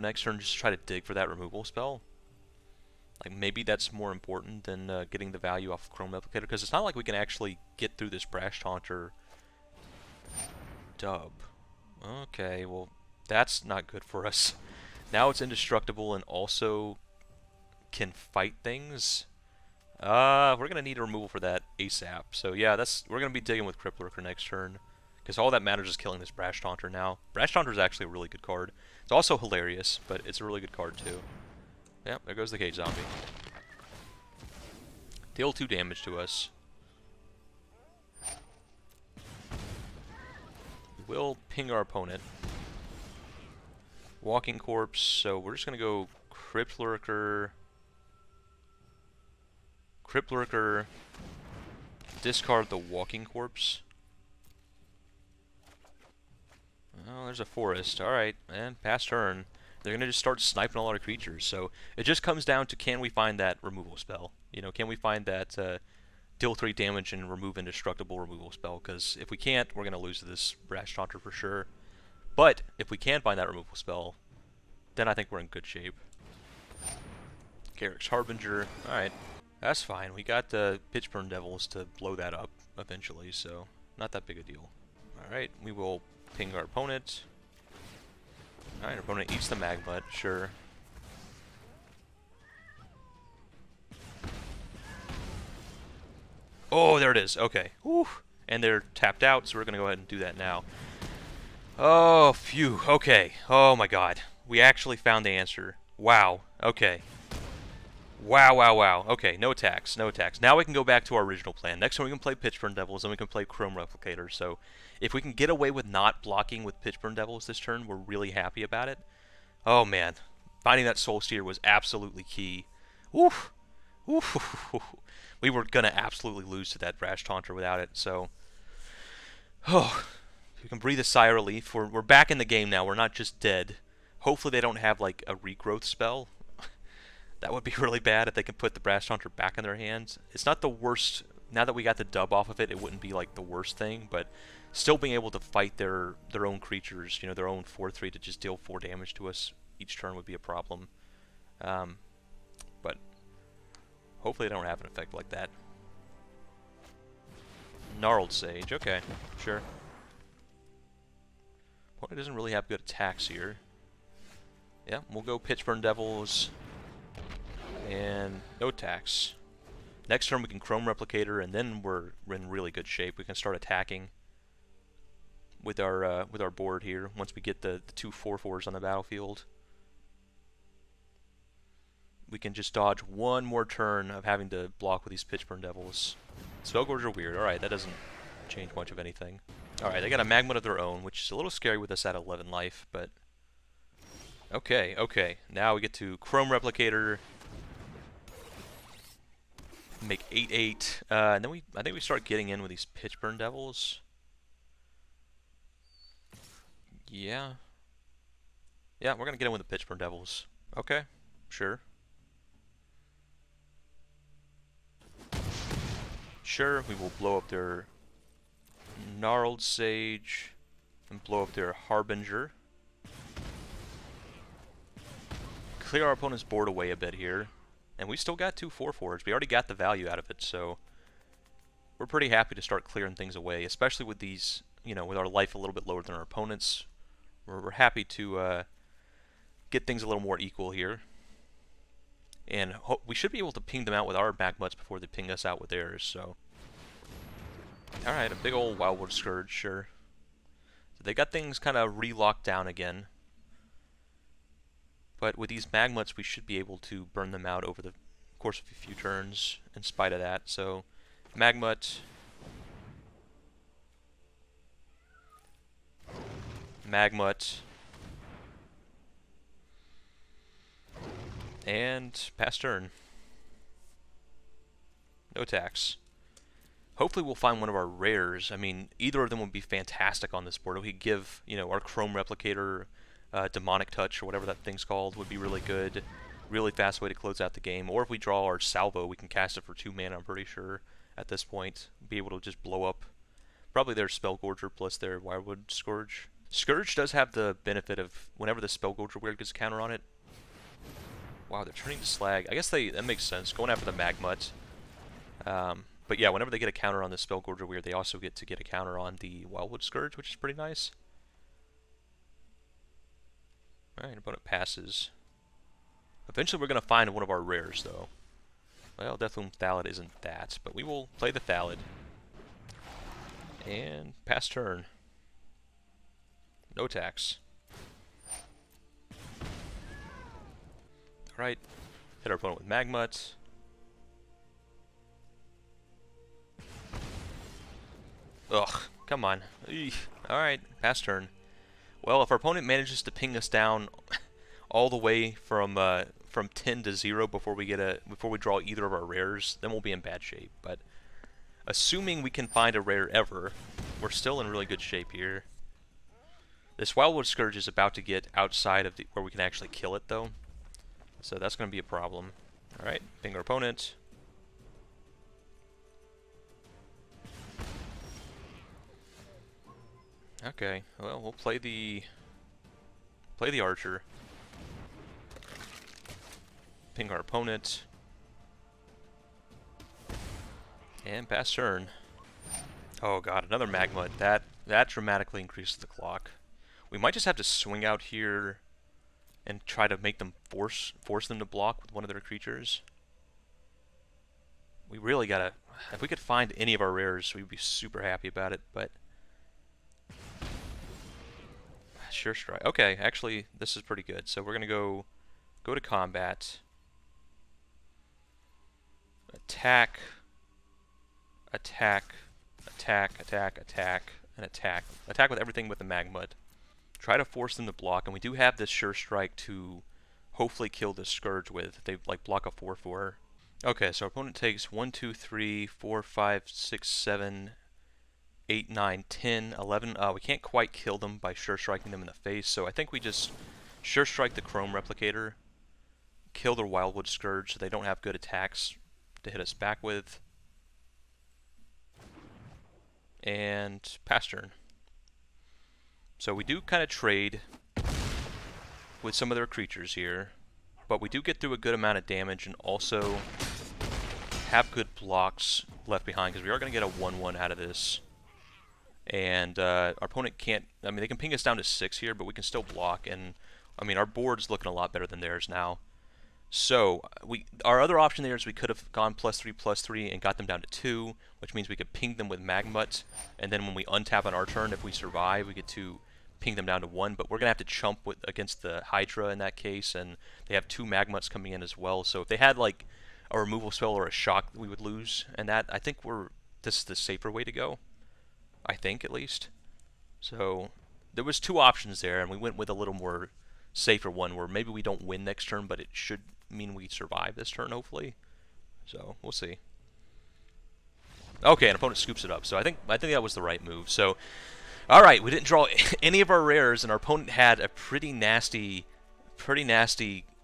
next turn, just to try to dig for that removal spell. Like, maybe that's more important than getting the value off of Chrome Replicator, because it's not like we can actually get through this Brash Taunter dub. Okay, well, that's not good for us. Now it's indestructible and also can fight things. We're going to need a removal for that ASAP. So yeah, we're going to be digging with Crypt Lurker next turn, because all that matters is killing this Brash Taunter now. Brash Taunter is actually a really good card. It's also hilarious, but it's a really good card too. Yep, there goes the Cage Zombie. Deal 2 damage to us. We will ping our opponent. Walking Corpse, so we're just going to go Crypt Lurker, discard the Walking Corpse. Oh, there's a Forest. Alright, and pass turn. They're going to just start sniping a lot of creatures. So it just comes down to, can we find that removal spell? You know, can we find that deal 3 damage and remove indestructible removal spell? Because if we can't, we're going to lose to this Brash Taunter for sure. But if we can find that removal spell, then I think we're in good shape. Garrick's Harbinger. Alright, that's fine. We got the Pitchburn Devils to blow that up eventually, so not that big a deal. Alright, we will ping our opponent. Alright, our opponent eats the Magmut, sure. Oh, there it is. Okay. Whew. And they're tapped out, so we're going to go ahead and do that now. Oh, phew. Okay. Oh my god. We actually found the answer. Wow. Okay. Wow, wow, wow. Okay, no attacks, no attacks. Now we can go back to our original plan. Next time we can play Pitchburn Devils, and we can play Chrome Replicator. So if we can get away with not blocking with Pitchburn Devils this turn, we're really happy about it. Oh man, finding that Soul Steer was absolutely key. Oof. Oof. We were going to absolutely lose to that Brash Taunter without it, so... Oh, we can breathe a sigh of relief. We're back in the game now, we're not just dead. Hopefully they don't have like a regrowth spell. That would be really bad if they can put the Brash Taunter back in their hands. It's not the worst. Now that we got the dub off of it, it wouldn't be like the worst thing, but still being able to fight their own creatures, you know, their own 4/3 to just deal 4 damage to us each turn would be a problem. But hopefully they don't have an effect like that. Gnarled Sage, okay, sure. Opponent doesn't really have good attacks here. Yeah, we'll go Pitchburn Devils. And no attacks. Next turn we can Chrome Replicator, and then we're in really good shape. We can start attacking with our board here once we get the 2 4/4s on the battlefield. We can just dodge one more turn of having to block with these Pitchburn Devils. Spellgorger are weird. Alright, that doesn't change much of anything. Alright, they got a Magma of their own, which is a little scary with us at 11 life, but... Okay, okay. Now we get to Chrome Replicator. Make 8/8. And then I think we start getting in with these Pitchburn Devils. Yeah. Yeah, we're gonna get in with the Pitchburn Devils. Okay, sure. Sure, we will blow up their Gnarled Sage and blow up their Harbinger. Clear our opponent's board away a bit here. And we still got 2 4/4s. We already got the value out of it, so we're pretty happy to start clearing things away, especially with these, you know, with our life a little bit lower than our opponents. We're happy to get things a little more equal here. And we should be able to ping them out with our Magmuts before they ping us out with theirs, so... Alright, a big old Wildwood Scourge, sure. So they got things kind of re-locked down again. But with these Magmuts, we should be able to burn them out over the course of a few turns, in spite of that. So, Magmut... Magmut... And pass turn. No attacks. Hopefully we'll find one of our rares. I mean, either of them would be fantastic on this board. We could give, you know, our Chrome Replicator, Demonic Touch, or whatever that thing's called, would be really good. Really fast way to close out the game. Or if we draw our Salvo, we can cast it for 2 mana, I'm pretty sure, at this point. Be able to just blow up probably their Spellgorger plus their Wildwood Scourge. Scourge does have the benefit of, whenever the Spellgorger weird gets a counter on it, wow, they're turning to Slag. I guess that makes sense, going after the Magmut. But yeah, whenever they get a counter on the Spellgorger Weird, they also get to get a counter on the Wildwood Scourge, which is pretty nice. Alright, opponent passes. Eventually we're going to find one of our rares, though. Well, Deathloom Thallid isn't that, but we will play the Thallid. And pass turn. No attacks. Alright, hit our opponent with Magmut. Ugh, come on. Alright, pass turn. Well, if our opponent manages to ping us down all the way from 10 to 0 before we draw either of our rares, then we'll be in bad shape. But assuming we can find a rare ever, we're still in really good shape here. This Wildwood Scourge is about to get outside of where we can actually kill it, though. So that's going to be a problem. Alright, ping our opponent. Okay, well, we'll play the Archer. Ping our opponent. And pass turn. Oh god, another Magmut. That dramatically increases the clock. We might just have to swing out here and try to make them force them to block with one of their creatures. We really gotta... If we could find any of our rares, we'd be super happy about it, but... Sure strike. Okay, actually, this is pretty good. So we're gonna go to combat. Attack. Attack. Attack, attack, attack, and attack. Attack with everything with the Magmut. Try to force them to block, and we do have this Sure Strike to hopefully kill this Scourge with. They like block a 4/4. Okay, so our opponent takes 1, 2, 3, 4, 5, 6, 7, 8, 9, 10, 11. We can't quite kill them by Sure Striking them in the face, so I think we just Sure Strike the Chrome Replicator, kill their Wildwood Scourge so they don't have good attacks to hit us back with, and pass turn. So we do kind of trade with some of their creatures here, but we do get through a good amount of damage and also have good blocks left behind, because we are going to get a 1/1 out of this. And our opponent can't... I mean, they can ping us down to 6 here, but we can still block, and I mean, our board's looking a lot better than theirs now. So, our other option there is we could have gone +3/+3 and got them down to 2, which means we could ping them with Magmut, and then when we untap on our turn, if we survive, we get to ping them down to 1, but we're going to have to chump against the Hydra in that case, and they have 2 Magmuts coming in as well, so if they had, like, a removal spell or a shock that we would lose, and that, I think this is the safer way to go. I think, at least. So, there was 2 options there, and we went with a little more safer one, where maybe we don't win next turn, but it should mean we survive this turn, hopefully. So, we'll see. Okay, an opponent scoops it up, so I think that was the right move. So, alright, we didn't draw any of our rares, and our opponent had a pretty nasty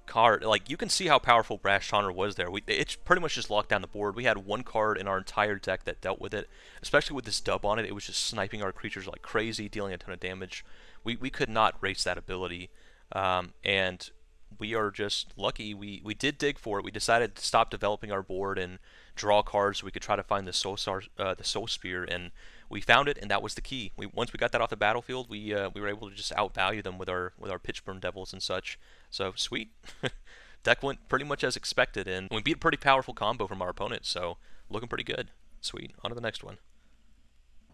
card. Like, you can see how powerful Brash Taunter was there. It pretty much just locked down the board. We had 1 card in our entire deck that dealt with it, especially with this dub on it. It was just sniping our creatures like crazy, dealing a ton of damage. We could not race that ability, and we are just lucky. We did dig for it. We decided to stop developing our board and draw cards so we could try to find the Soul Spear, and we found it, and that was the key. Once we got that off the battlefield, we were able to just outvalue them with our Pitchburn Devils and such. So sweet. Deck went pretty much as expected, and we beat a pretty powerful combo from our opponent, so looking pretty good. Sweet. On to the next one.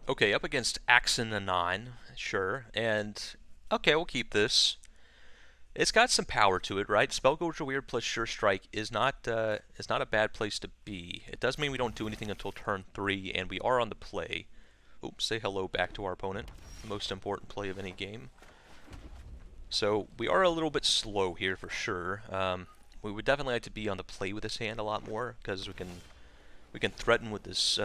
Okay, up against Axon Anon, sure, and okay, we'll keep this. It's got some power to it, right? Spellgorger Weird plus Sure Strike is not a bad place to be. It does mean we don't do anything until turn 3, and we are on the play. Oops, say hello back to our opponent. The most important play of any game. So we are a little bit slow here for sure. We would definitely like to be on the play with this hand a lot more, because we can threaten with this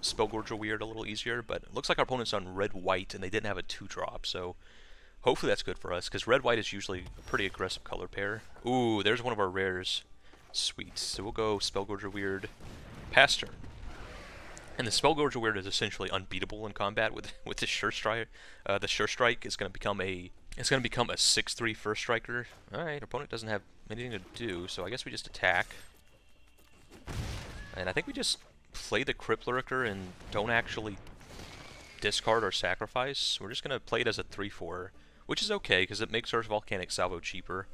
Spellgorger Weird a little easier. But it looks like our opponent's on red-white, and they didn't have a 2-drop, so hopefully that's good for us, because red-white is usually a pretty aggressive color pair. Ooh, there's one of our rares. Sweet. So we'll go Spellgorger Weird, pass turn. And the Spellgorger Weird is essentially unbeatable in combat with the Sure Strike. The Sure Strike is going to become a 6/3 first striker. All right, our opponent doesn't have anything to do, so I guess we just attack. And I think we just play the Crypt Lurker and don't actually discard or sacrifice. We're just going to play it as a 3/4, which is okay because it makes our Volcanic Salvo cheaper.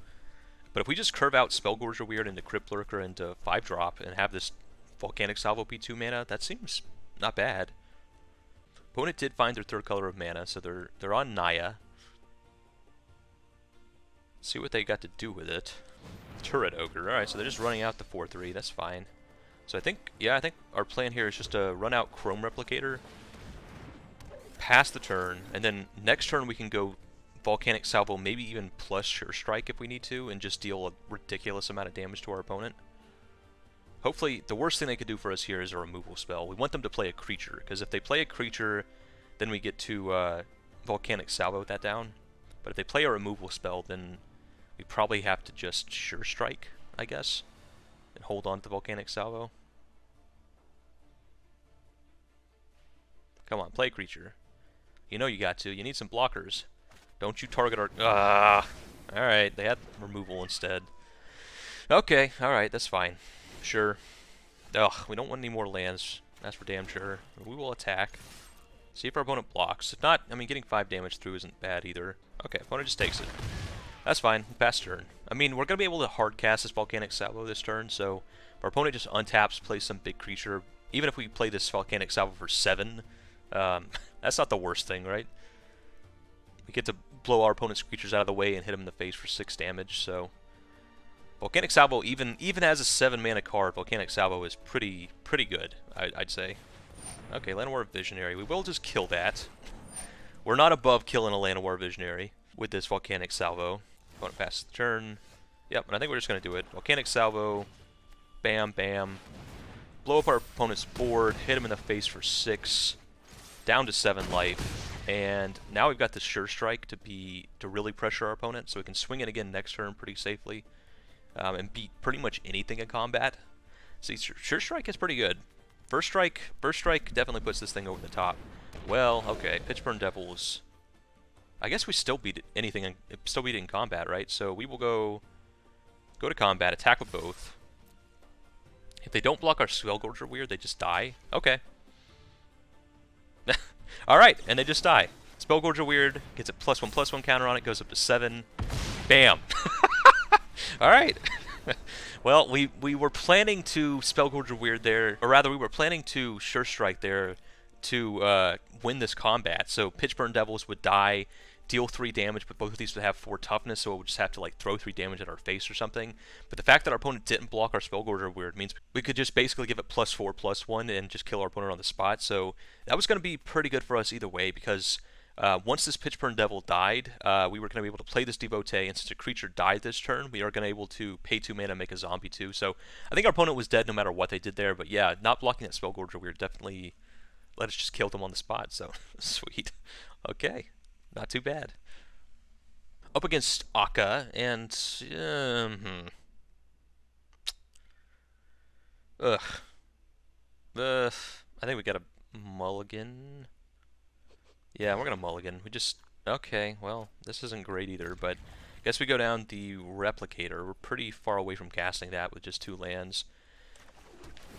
But if we just curve out Spellgorger Weird into Crypt Lurker into 5-drop and have this Volcanic Salvo be 2 mana, that seems not bad. Opponent did find their 3rd color of mana, so they're on Naya. Let's see what they got to do with it. Turret Ogre. Alright, so they're just running out the 4/3, that's fine. So I think our plan here is just to run out Chrome Replicator, pass the turn, and then next turn we can go Volcanic Salvo, maybe even plus Sure Strike if we need to, and just deal a ridiculous amount of damage to our opponent. Hopefully, the worst thing they could do for us here is a removal spell. We want them to play a creature, because if they play a creature, then we get to Volcanic Salvo that down. But if they play a removal spell, then we probably have to just Sure Strike, I guess, and hold on to Volcanic Salvo. Come on, play a creature. You know you got to. You need some blockers. Don't you target our... Alright, they had removal instead. Okay, alright, that's fine. Sure. Ugh, we don't want any more lands. That's for damn sure. We will attack. See if our opponent blocks. If not, I mean, getting 5 damage through isn't bad either. Okay, opponent just takes it. That's fine. Pass turn. I mean, we're going to be able to hard cast this Volcanic Salvo this turn, so if our opponent just untaps, plays some big creature, even if we play this Volcanic Salvo for 7, that's not the worst thing, right? We get to blow our opponent's creatures out of the way and hit him in the face for 6 damage, so Volcanic Salvo, even as a 7-mana card, Volcanic Salvo is pretty good, I'd say. Okay, Llanowar Visionary. We will just kill that. We're not above killing a Llanowar Visionary with this Volcanic Salvo. Opponent passes the turn. Yep, and I think we're just going to do it. Volcanic Salvo. Bam, bam. Blow up our opponent's board. Hit him in the face for 6. Down to 7 life. And now we've got the Sure Strike to really pressure our opponent, so we can swing it again next turn pretty safely. And beat pretty much anything in combat. See, Sure Strike is pretty good. First Strike definitely puts this thing over the top. Well, okay, Pitchburn Devils. I guess we still beat anything, still beat it in combat, right? So we will go to combat, attack with both. If they don't block our Spellgorger Weird, they just die. Okay. Alright, and they just die. Spellgorger Weird gets a +1/+1 counter on it, goes up to 7. Bam! Alright. Well, we were planning to Spellgorger Weird there, or rather we were planning to Sure Strike there to win this combat. So Pitchburn Devils would die, deal 3 damage, but both of these would have 4 toughness, so it would just have to like throw 3 damage at our face or something. But the fact that our opponent didn't block our Spellgorger Weird means we could just basically give it +4/+1 and just kill our opponent on the spot. So that was going to be pretty good for us either way, because once this Pitchburn Devil died, we were going to be able to play this Devotee, and since a creature died this turn, we are going to be able to pay 2 mana and make a zombie too. So I think our opponent was dead no matter what they did there, but yeah, not blocking that Spellgorger Weird definitely let us just kill them on the spot, so sweet. Okay, not too bad. Up against Akka, and I think we got a mulligan. Yeah, we're gonna mulligan. We just okay. Well, this isn't great either, but I guess we go down the Replicator. We're pretty far away from casting that with just 2 lands.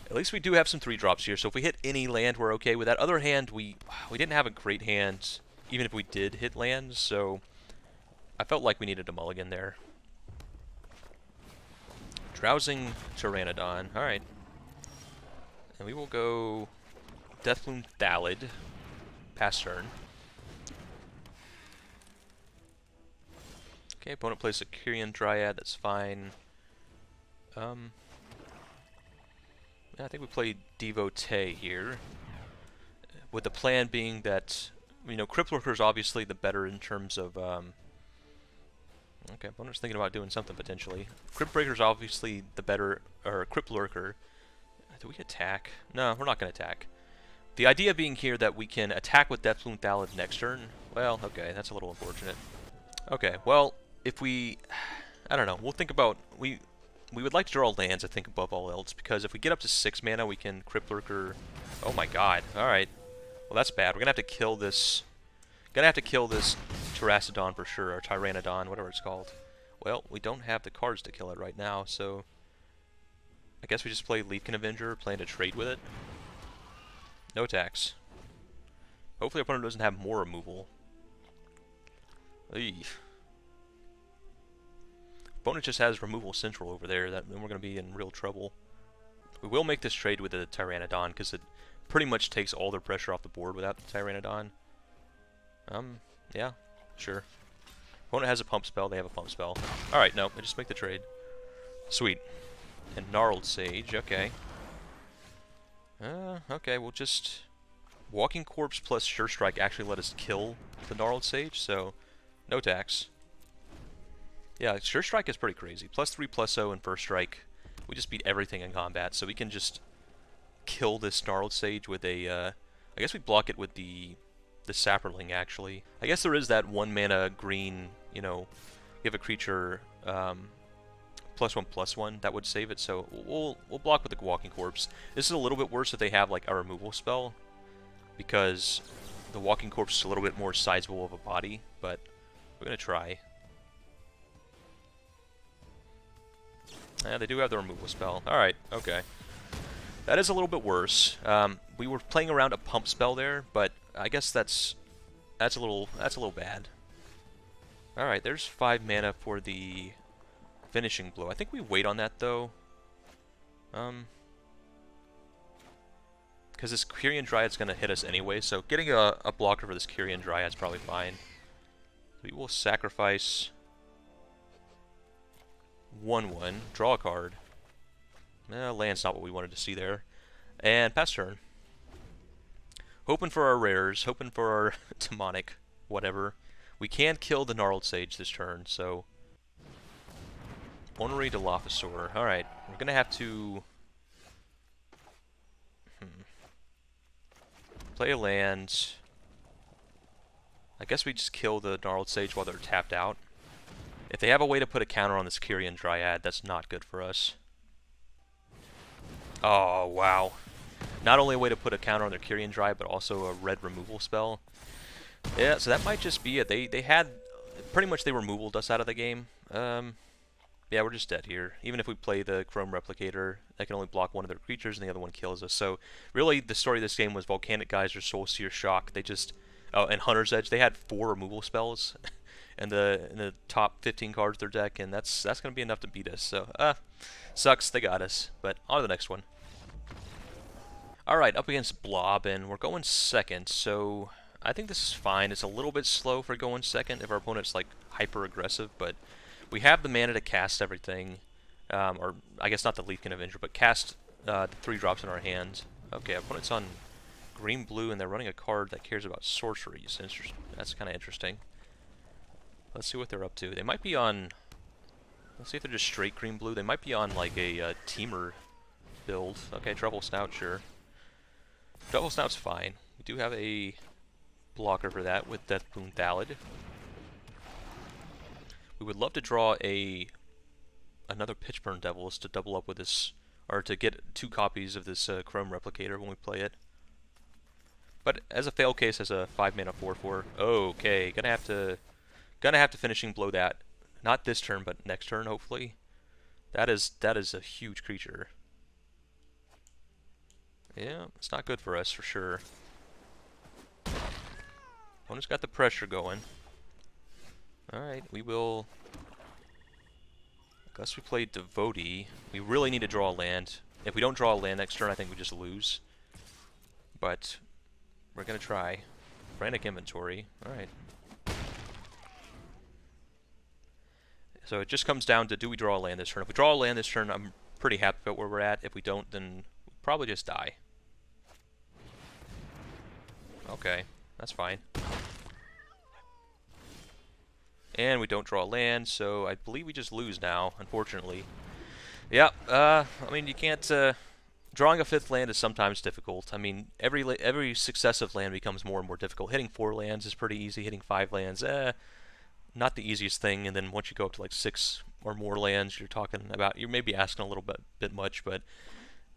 At least we do have some 3-drops here, so if we hit any land, we're okay. With that other hand, we didn't have a great hand, even if we did hit lands, so I felt like we needed a mulligan there. Drowsing Pteranodon. Alright. And we will go Deathbloom Thallid. Pass turn. Okay, opponent plays a Kyrian Dryad, that's fine. Yeah, I think we play Devotee here, with the plan being that, you know, Crypt Lurker is obviously the better in terms of, okay, opponent's thinking about doing something potentially. Crypt Breaker is obviously the better, or Crypt Lurker. Do we attack? No, we're not going to attack. The idea being here that we can attack with Deathbloom Thallid next turn. Well, okay, that's a little unfortunate. Okay, well, if we, I don't know, we'll think about, we would like to draw lands, I think, above all else, because if we get up to 6 mana, we can Crypt Lurker. Oh my god, alright. Well, that's bad. We're going to have to kill this, Pteranodon for sure, or Tyrannodon, whatever it's called. Well, we don't have the cards to kill it right now, so I guess we just play Leafkin Avenger, plan to trade with it. No attacks. Hopefully our opponent doesn't have more removal. Eey. Opponent just has removal central over there, then we're going to be in real trouble. We will make this trade with the Tyrannodon, because it pretty much takes all their pressure off the board without the Tyrannodon. Yeah, sure. Opponent has a pump spell, they have a pump spell. Alright, no, I just make the trade. Sweet. And Gnarled Sage, okay. Okay, we'll just... Walking Corpse plus Sure Strike actually let us kill the Gnarled Sage, so no tax. Yeah, Sure Strike is pretty crazy. +3/+0 and First Strike. We just beat everything in combat, so we can just kill this Gnarled Sage with a, I guess we block it with the Sapperling, actually. I guess there is that 1 mana green, you know, give a creature, +1/+1, that would save it, so we'll block with the Walking Corpse. This is a little bit worse if they have, like, a removal spell, because the Walking Corpse is a little bit more sizable of a body, but we're going to try. Yeah, they do have the removal spell. Alright, okay. That is a little bit worse. We were playing around a pump spell there, but I guess that's a little bad. Alright, there's 5 mana for the Finishing Blow. I think we wait on that though. Because this Kyrian Dryad's going to hit us anyway, so getting a blocker for this Kyrian Dryad's probably fine. We will sacrifice 1/1, draw a card. Land's not what we wanted to see there. And pass turn. Hoping for our rares, hoping for our demonic, whatever. We can kill the Gnarled Sage this turn, so... Ornery Dilophosaur. Alright, we're going to have to... Play a land. I guess we just kill the Gnarled Sage while they're tapped out. If they have a way to put a counter on this Kyrian Dryad, that's not good for us. Oh, wow. Not only a way to put a counter on their Kyrian Dryad, but also a red removal spell. Yeah, so that might just be it. They had... Pretty much they removaled us out of the game. Yeah, we're just dead here. Even if we play the Chrome Replicator, they can only block one of their creatures and the other one kills us. So, really, the story of this game was Volcanic Geyser, Soulseer, Shock. They just... Oh, and Hunter's Edge. They had 4 removal spells in the top 15 cards of their deck, and that's going to be enough to beat us. So, sucks. They got us. But on to the next one. Alright, up against Blob, and we're going second, so I think this is fine. It's a little bit slow for going second if our opponent's like hyper aggressive, but we have the mana to cast everything, or I guess not the Leafkin Avenger, but cast the 3 drops in our hands. Okay, our opponent's on green-blue, and they're running a card that cares about sorceries. That's kind of interesting. Let's see what they're up to. They might be on... Let's see if they're just straight green-blue. They might be on like a teamer build. Okay, Trouble Snout, sure. Trouble Snout's fine. We do have a blocker for that with Death Boon Thallid. We would love to draw another Pitchburn Devils to double up with this, or to get 2 copies of this Chrome Replicator when we play it. But as a fail case, as a 5-mana 4/4, okay, gonna have to finishing blow that. Not this turn, but next turn, hopefully. That is a huge creature. Yeah, it's not good for us for sure. Opponent's got the pressure going. Alright, we will... I guess we play Devotee. We really need to draw a land. If we don't draw a land next turn, I think we just lose. But we're going to try. Frantic Inventory. Alright. So it just comes down to, do we draw a land this turn? If we draw a land this turn, I'm pretty happy about where we're at. If we don't, then we'll probably just die. Okay, that's fine. And we don't draw a land, so I believe we just lose now, unfortunately. Yeah, I mean, you can't... drawing a 5th land is sometimes difficult. I mean, every successive land becomes more and more difficult. Hitting 4 lands is pretty easy. Hitting 5 lands, not the easiest thing. And then once you go up to like 6 or more lands, you're talking about... You're maybe asking a little bit much, but...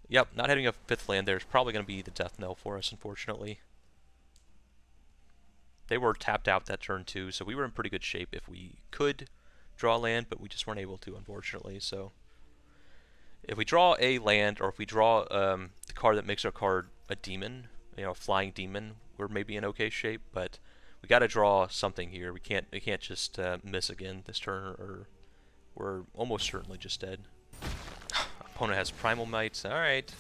Yep, not hitting a 5th land there is probably going to be the death knell for us, unfortunately. They were tapped out that turn too, so we were in pretty good shape if we could draw land, but we just weren't able to, unfortunately. So if we draw a land, or if we draw the card that makes our card a demon, you know, a flying demon, we're maybe in okay shape. But we got to draw something here. We can't just miss again this turn, or we're almost certainly just dead. Opponent has Primal Might. All right.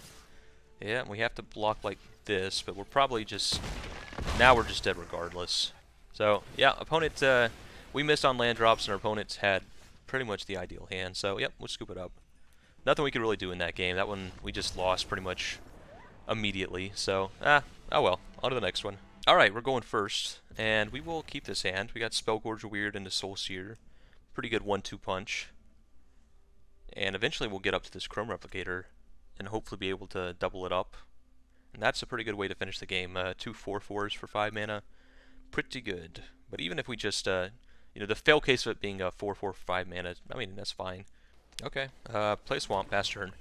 Yeah, we have to block like this, but we're probably just... Now we're just dead regardless. So, yeah, opponent, we missed on land drops, and our opponents had pretty much the ideal hand. So, yep, we'll scoop it up. Nothing we could really do in that game. That one, we just lost pretty much immediately. So, oh well. On to the next one. Alright, we're going first, and we will keep this hand. We got Spellgorger Weird into Soulseer. Pretty good 1-2 punch. And eventually we'll get up to this Chrome Replicator, and hopefully be able to double it up. And that's a pretty good way to finish the game. 2 4/4s for 5 mana. Pretty good. But even if we just, you know, the fail case of it being a 4/4 for 5 mana, I mean, that's fine. Okay, play Swamp, pass turn.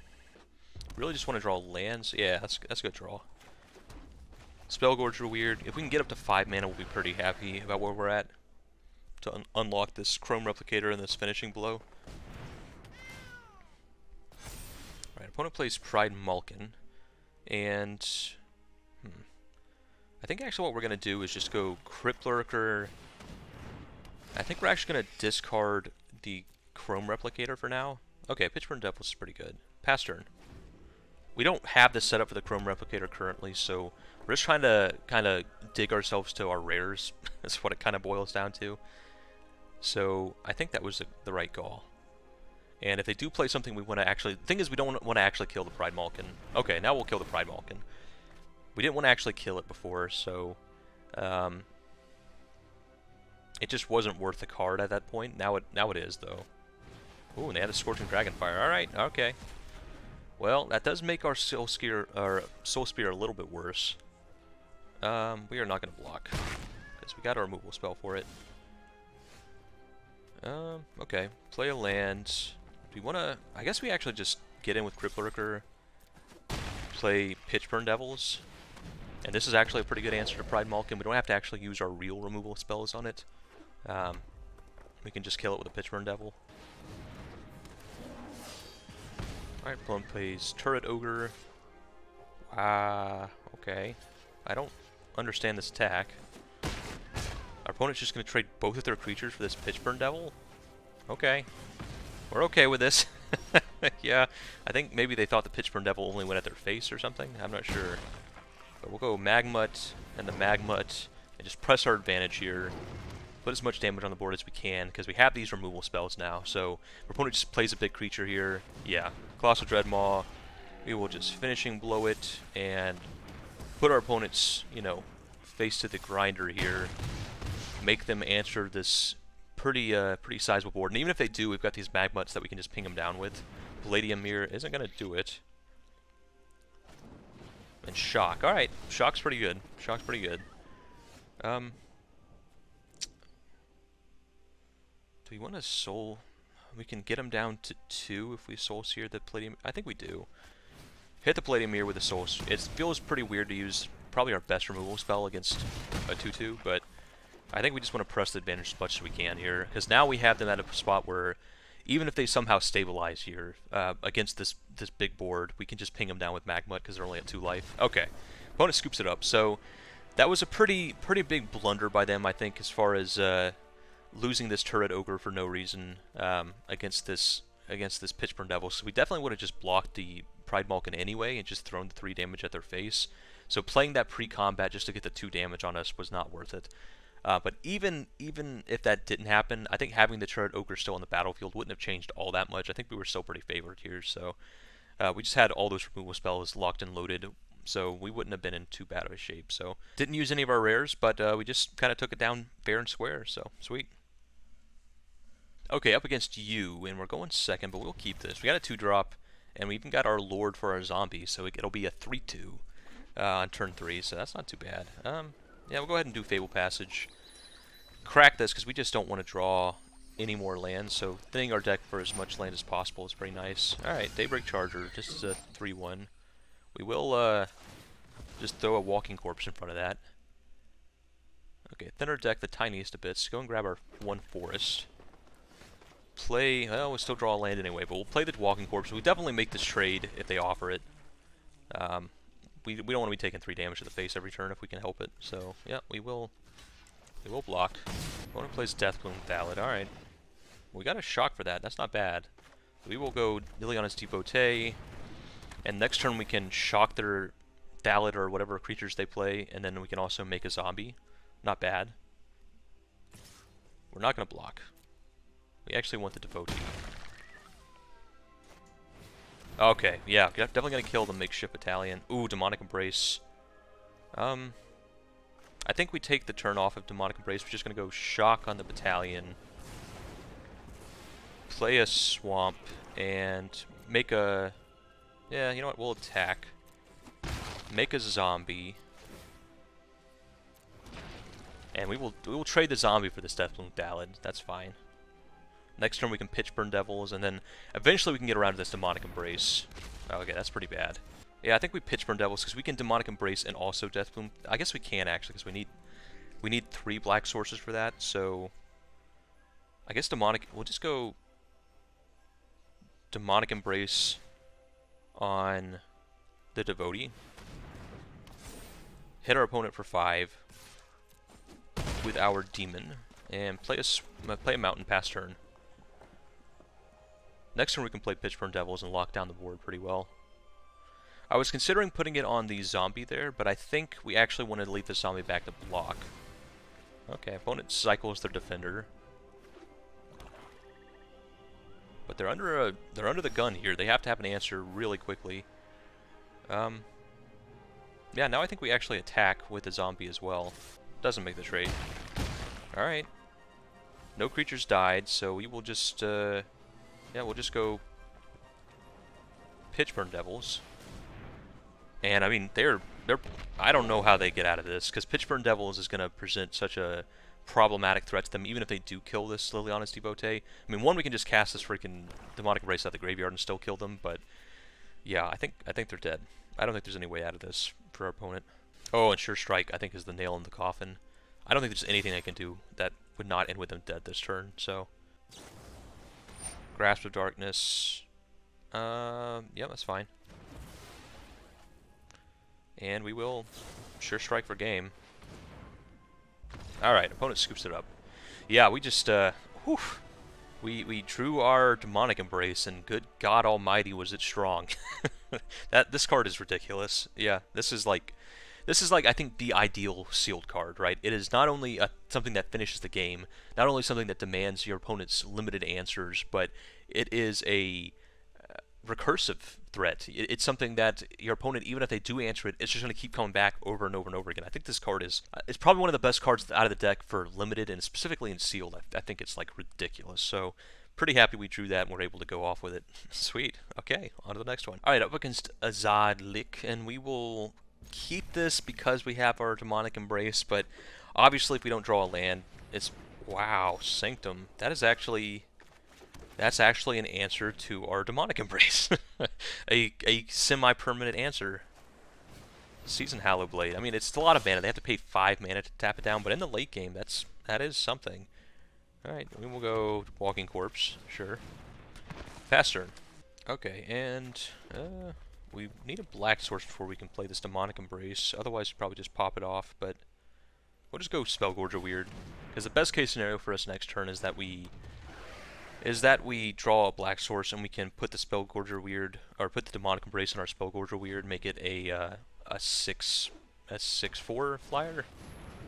Really just want to draw lands. Yeah, that's a good draw. Spellgorger Weird. If we can get up to 5 mana, we'll be pretty happy about where we're at to unlock this Chrome Replicator and this finishing blow. Alright, opponent plays Pride Malkin. And I think actually what we're going to do is just go Crypt Lurker. I think we're actually going to discard the Chrome Replicator for now. Okay, Pitchburn Devils is pretty good. Pass turn. We don't have this set up for the Chrome Replicator currently, so we're just trying to kind of dig ourselves to our rares. That's what it kind of boils down to. So I think that was the right call. And if they do play something we want to actually... The thing is, we don't want to actually kill the Pride Malkin. Okay, now we'll kill the Pride Malkin. We didn't want to actually kill it before, so... it just wasn't worth the card at that point. Now it is, though. Ooh, and they had a Scorching Dragonfire. Alright, okay. Well, that does make our Soul Spear a little bit worse. We are not going to block, because we got our removal spell for it. Okay. Play a land... We want to... I guess we actually just get in with Crypt Lurker, play Pitchburn Devils, and this is actually a pretty good answer to Pride Malkin. We don't have to actually use our real removal spells on it. We can just kill it with a Pitchburn Devil. Alright, opponent plays Turret Ogre. Okay. I don't understand this attack. Our opponent's just going to trade both of their creatures for this Pitchburn Devil? Okay. We're okay with this. Yeah, I think maybe they thought the Pitchburn Devil only went at their face or something. I'm not sure. But we'll go Magmut and the Magmut. and just press our advantage here. Put as much damage on the board as we can, because we have these removal spells now. So, our opponent just plays a big creature here. Yeah, Colossal Dreadmaw. We will just finishing blow it, and put our opponents, you know, face to the grinder here. Make them answer this pretty sizable board. And even if they do, we've got these Magmuts that we can just ping them down with. Palladium Mirror isn't going to do it. And Shock. Alright, Shock's pretty good. Shock's pretty good. Do we want to Soul? We can get them down to 2 if we Soul Sear the Palladium. I think we do. Hit the Palladium Mirror with a Soul. It feels pretty weird to use probably our best removal spell against a 2/2, but I think we just want to press the advantage as much as we can here, because now we have them at a spot where even if they somehow stabilize here against this big board, we can just ping them down with Magmut because they're only at 2 life. Okay, opponent scoops it up. So that was a pretty big blunder by them, I think, as far as losing this turret ogre for no reason against this Pitchburn Devil. So we definitely would have just blocked the Pride Malkin anyway and just thrown the 3 damage at their face. So playing that pre-combat just to get the 2 damage on us was not worth it. But even if that didn't happen, I think having the turret ogre still on the battlefield wouldn't have changed all that much. I think we were still pretty favored here. So we just had all those removal spells locked and loaded, so we wouldn't have been in too bad of a shape. So didn't use any of our rares, but we just kind of took it down fair and square. So sweet. Okay, up against you, and we're going second, but we'll keep this. We got a 2-drop, and we even got our Lord for our zombie, so it'll be a 3/2 on turn 3, so that's not too bad. Yeah, we'll go ahead and do Fable Passage. Crack this, because we just don't want to draw any more lands, so thinning our deck for as much land as possible is pretty nice. Alright, Daybreak Charger, this is a 3/1. We will just throw a Walking Corpse in front of that. Okay, thin our deck the tiniest of bits. Go and grab our 1 Forest. Play, well, we'll still draw a land anyway, but we'll play the Walking Corpse. We definitely make this trade if they offer it. We don't want to be taking 3 damage to the face every turn if we can help it. So, yeah, we will block. Opponent plays Deathbloom Thallid. Alright. We got a Shock for that. That's not bad. We will go Liliana's Devotee, and next turn we can Shock their Thallid or whatever creatures they play, and then we can also make a zombie. Not bad. We're not going to block. We actually want the Devotee. Okay, yeah, definitely gonna kill the makeshift battalion. Ooh, Demonic Embrace. I think we take the turn off of Demonic Embrace. We're just gonna go Shock on the battalion. Play a Swamp and make a... Yeah, you know what? We'll attack. Make a zombie. And we will trade the zombie for this Deathbloom Thallid. That's fine. Next turn we can Pitchburn Devils, and then eventually we can get around to this Demonic Embrace. Oh, okay, that's pretty bad. Yeah, I think we Pitchburn Devils because we can Demonic Embrace and also Deathbloom. I guess we can actually because we need 3 black sources for that. So I guess Demonic. We'll just go Demonic Embrace on the Devotee. Hit our opponent for 5 with our Demon, and play a Mountain past turn. Next turn we can play Pitchburn Devils and lock down the board pretty well. I was considering putting it on the zombie there, but I think we actually want to leave the zombie back to block. Okay, opponent cycles their defender. But they're under the gun here. They have to have an answer really quickly. Yeah, now I think we actually attack with the zombie as well. Doesn't make the trade. Alright. No creatures died, so we will just yeah, we'll just go Pitchburn Devils. And I mean, they're I don't know how they get out of this, because Pitchburn Devils is going to present such a problematic threat to them, even if they do kill this Liliana's Devotee. I mean, one, we can just cast this freaking Demonic Embrace out of the graveyard and still kill them, but yeah, I think they're dead. I don't think there's any way out of this for our opponent. Oh, and Sure Strike, I think, is the nail in the coffin. I don't think there's anything I can do that would not end with them dead this turn, so... Grasp of Darkness. Yeah, that's fine. And we will Sure Strike for game. Alright, opponent scoops it up. Yeah, we just, whew. We drew our Demonic Embrace, and good God Almighty was it strong. This card is ridiculous. Yeah, this is like... this is like, I think, the ideal sealed card, right? It is not only something that finishes the game, not only something that demands your opponent's limited answers, but it is a recursive threat. It's something that your opponent, even if they do answer it, it's just going to keep coming back over and over and over again. I think this card is it's probably one of the best cards out of the deck for limited, and specifically in sealed. I think it's like ridiculous. So pretty happy we drew that and we're able to go off with it. Sweet. Okay, on to the next one. Alright, up against Azad-lik, and we will keep this because we have our Demonic Embrace, but obviously if we don't draw a land, it's... Wow, Sanctum. That's actually an answer to our Demonic Embrace. a semi-permanent answer. Season Hallow Blade. I mean, it's a lot of mana. They have to pay 5 mana to tap it down, but in the late game, that is something. Alright, we will go Walking Corpse. Sure. Pass turn. Okay, and we need a black source before we can play this Demonic Embrace. Otherwise, we'll probably just pop it off, but we'll just go Spellgorger Weird. Because the best case scenario for us next turn is that we draw a black source and we can put the Spellgorger Weird, or put the Demonic Embrace on our Spellgorger Weird, make it a 6/4 flyer.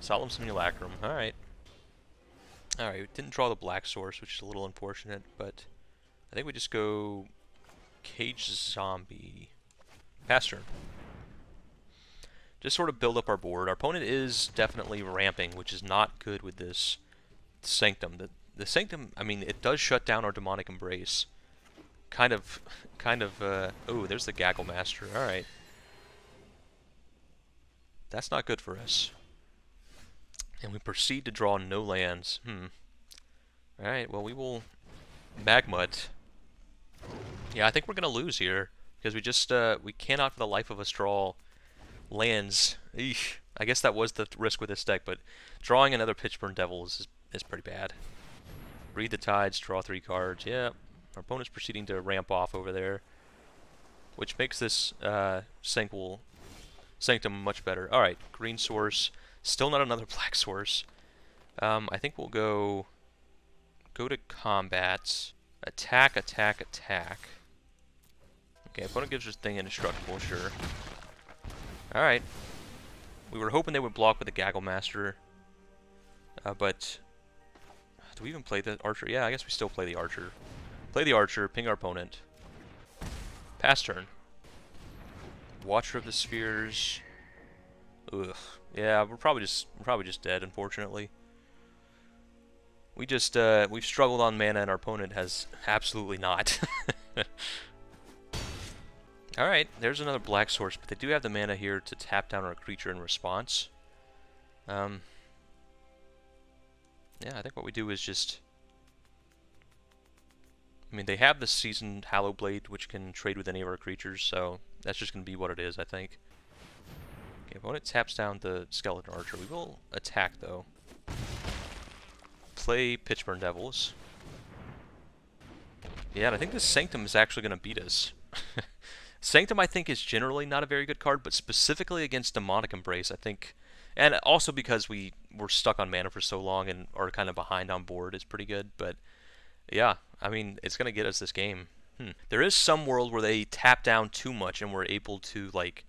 Solemn Simulacrum. Alright. Alright, we didn't draw the black source, which is a little unfortunate, but I think we just go Cage Zombie. Pass turn. Just sort of build up our board. Our opponent is definitely ramping, which is not good with this Sanctum. The Sanctum, I mean, it does shut down our Demonic Embrace. Oh, there's the Gaggle Master. Alright. That's not good for us. And we proceed to draw no lands. Alright, well, we will Magmut. Yeah, I think we're going to lose here. Because we just, we cannot for the life of us draw lands. Eesh. I guess that was the risk with this deck, but drawing another Pitchburn Devil is pretty bad. Read the Tides, draw 3 cards. Yeah, our opponent's proceeding to ramp off over there. Which makes this Sanctum much better. Alright, green source. Still not another black source. I think we'll go to combat. Attack, attack, attack. Okay, opponent gives this thing indestructible, sure. Alright. We were hoping they would block with the Gaggle Master. But do we even play the Archer? Yeah, I guess we still play the Archer. Play the Archer, ping our opponent. Pass turn. Watcher of the Spheres. Ugh. Yeah, we're probably just dead, unfortunately. We've struggled on mana and our opponent has absolutely not. Alright, there's another black source, but they do have the mana here to tap down our creature in response. Yeah, I think what we do is just... I mean, they have the Seasoned Hallow Blade, which can trade with any of our creatures, so that's just going to be what it is, I think. Okay, opponent taps down the Skeleton Archer. We will attack, though. Play Pitchburn Devils. Yeah, and I think this Sanctum is actually going to beat us. Sanctum, I think, is generally not a very good card, but specifically against Demonic Embrace, I think... And also because we were stuck on mana for so long and are kind of behind on board is pretty good, but... Yeah, I mean, it's going to get us this game. There is some world where they tap down too much and we're able to, like,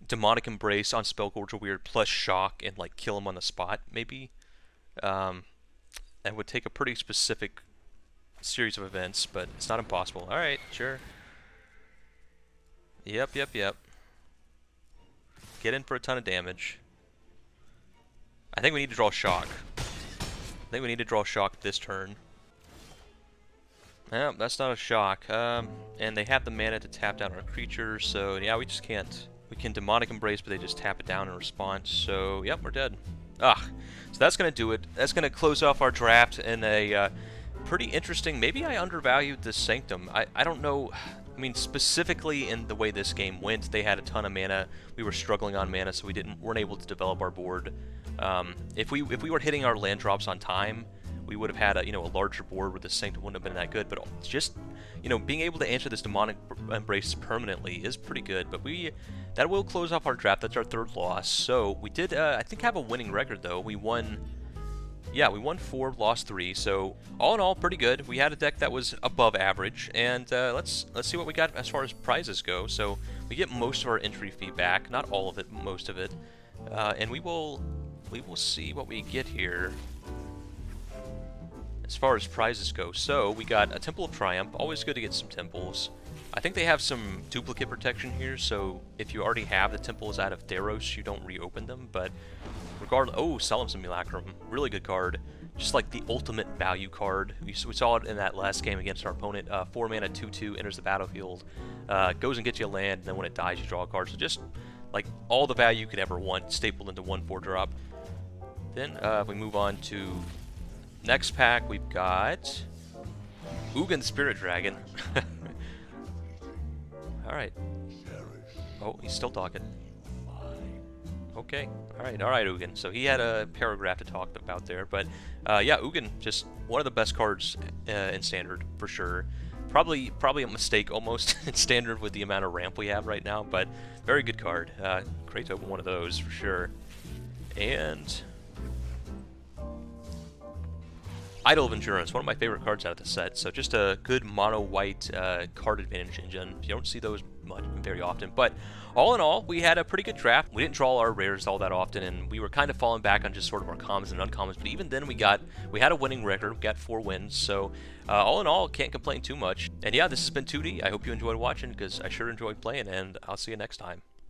Demonic Embrace on Spellgorger Weird plus Shock and, like, kill him on the spot, maybe. And would take a pretty specific series of events, but it's not impossible. Alright, sure. Yep. Get in for a ton of damage. I think we need to draw Shock. I think we need to draw Shock this turn. No, that's not a Shock. And they have the mana to tap down our creature, so yeah, we just can't. We can Demonic Embrace, but they just tap it down in response, so yep, we're dead. So that's going to do it. That's going to close off our draft in a pretty interesting... Maybe I undervalued this Sanctum. I don't know... I mean, specifically in the way this game went, they had a ton of mana. We were struggling on mana, so we weren't able to develop our board. If we were hitting our land drops on time, we would have had a larger board where the Sanctum wouldn't have been that good. But just being able to answer this Demonic Embrace permanently is pretty good. But that will close off our draft. That's our third loss. So we did, I think, have a winning record though. We won. yeah, we won 4, lost 3, so all in all, pretty good. We had a deck that was above average, and let's see what we got as far as prizes go. So we get most of our entry fee back, not all of it, most of it, and we will see what we get here as far as prizes go. So we got a Temple of Triumph, always good to get some temples. I think they have some duplicate protection here, so if you already have the temples out of Theros, you don't reopen them, but regardless... Oh, Solemn Simulacrum, really good card. Just like the ultimate value card. We saw it in that last game against our opponent. 4 mana, 2/2, enters the battlefield, goes and gets you a land, and then when it dies, you draw a card. So just like all the value you could ever want, stapled into one 4-drop. Then if we move on to next pack, we've got Mugen Spirit Dragon. Alright. Oh, he's still talking. Okay. Alright, Mugen. So he had a paragraph to talk about there. But, yeah, Mugen, just one of the best cards in Standard, for sure. Probably a mistake, almost, in Standard with the amount of ramp we have right now. But, very good card. Great to open one of those, for sure. And... Idol of Endurance, one of my favorite cards out of the set. So just a good mono-white card advantage engine. You don't see those very often. But all in all, we had a pretty good draft. We didn't draw our rares all that often, and we were kind of falling back on just sort of our commons and uncommons. But even then, we had a winning record. We got 4 wins. So all in all, can't complain too much. And yeah, this has been 2D. I hope you enjoyed watching, because I sure enjoyed playing, and I'll see you next time.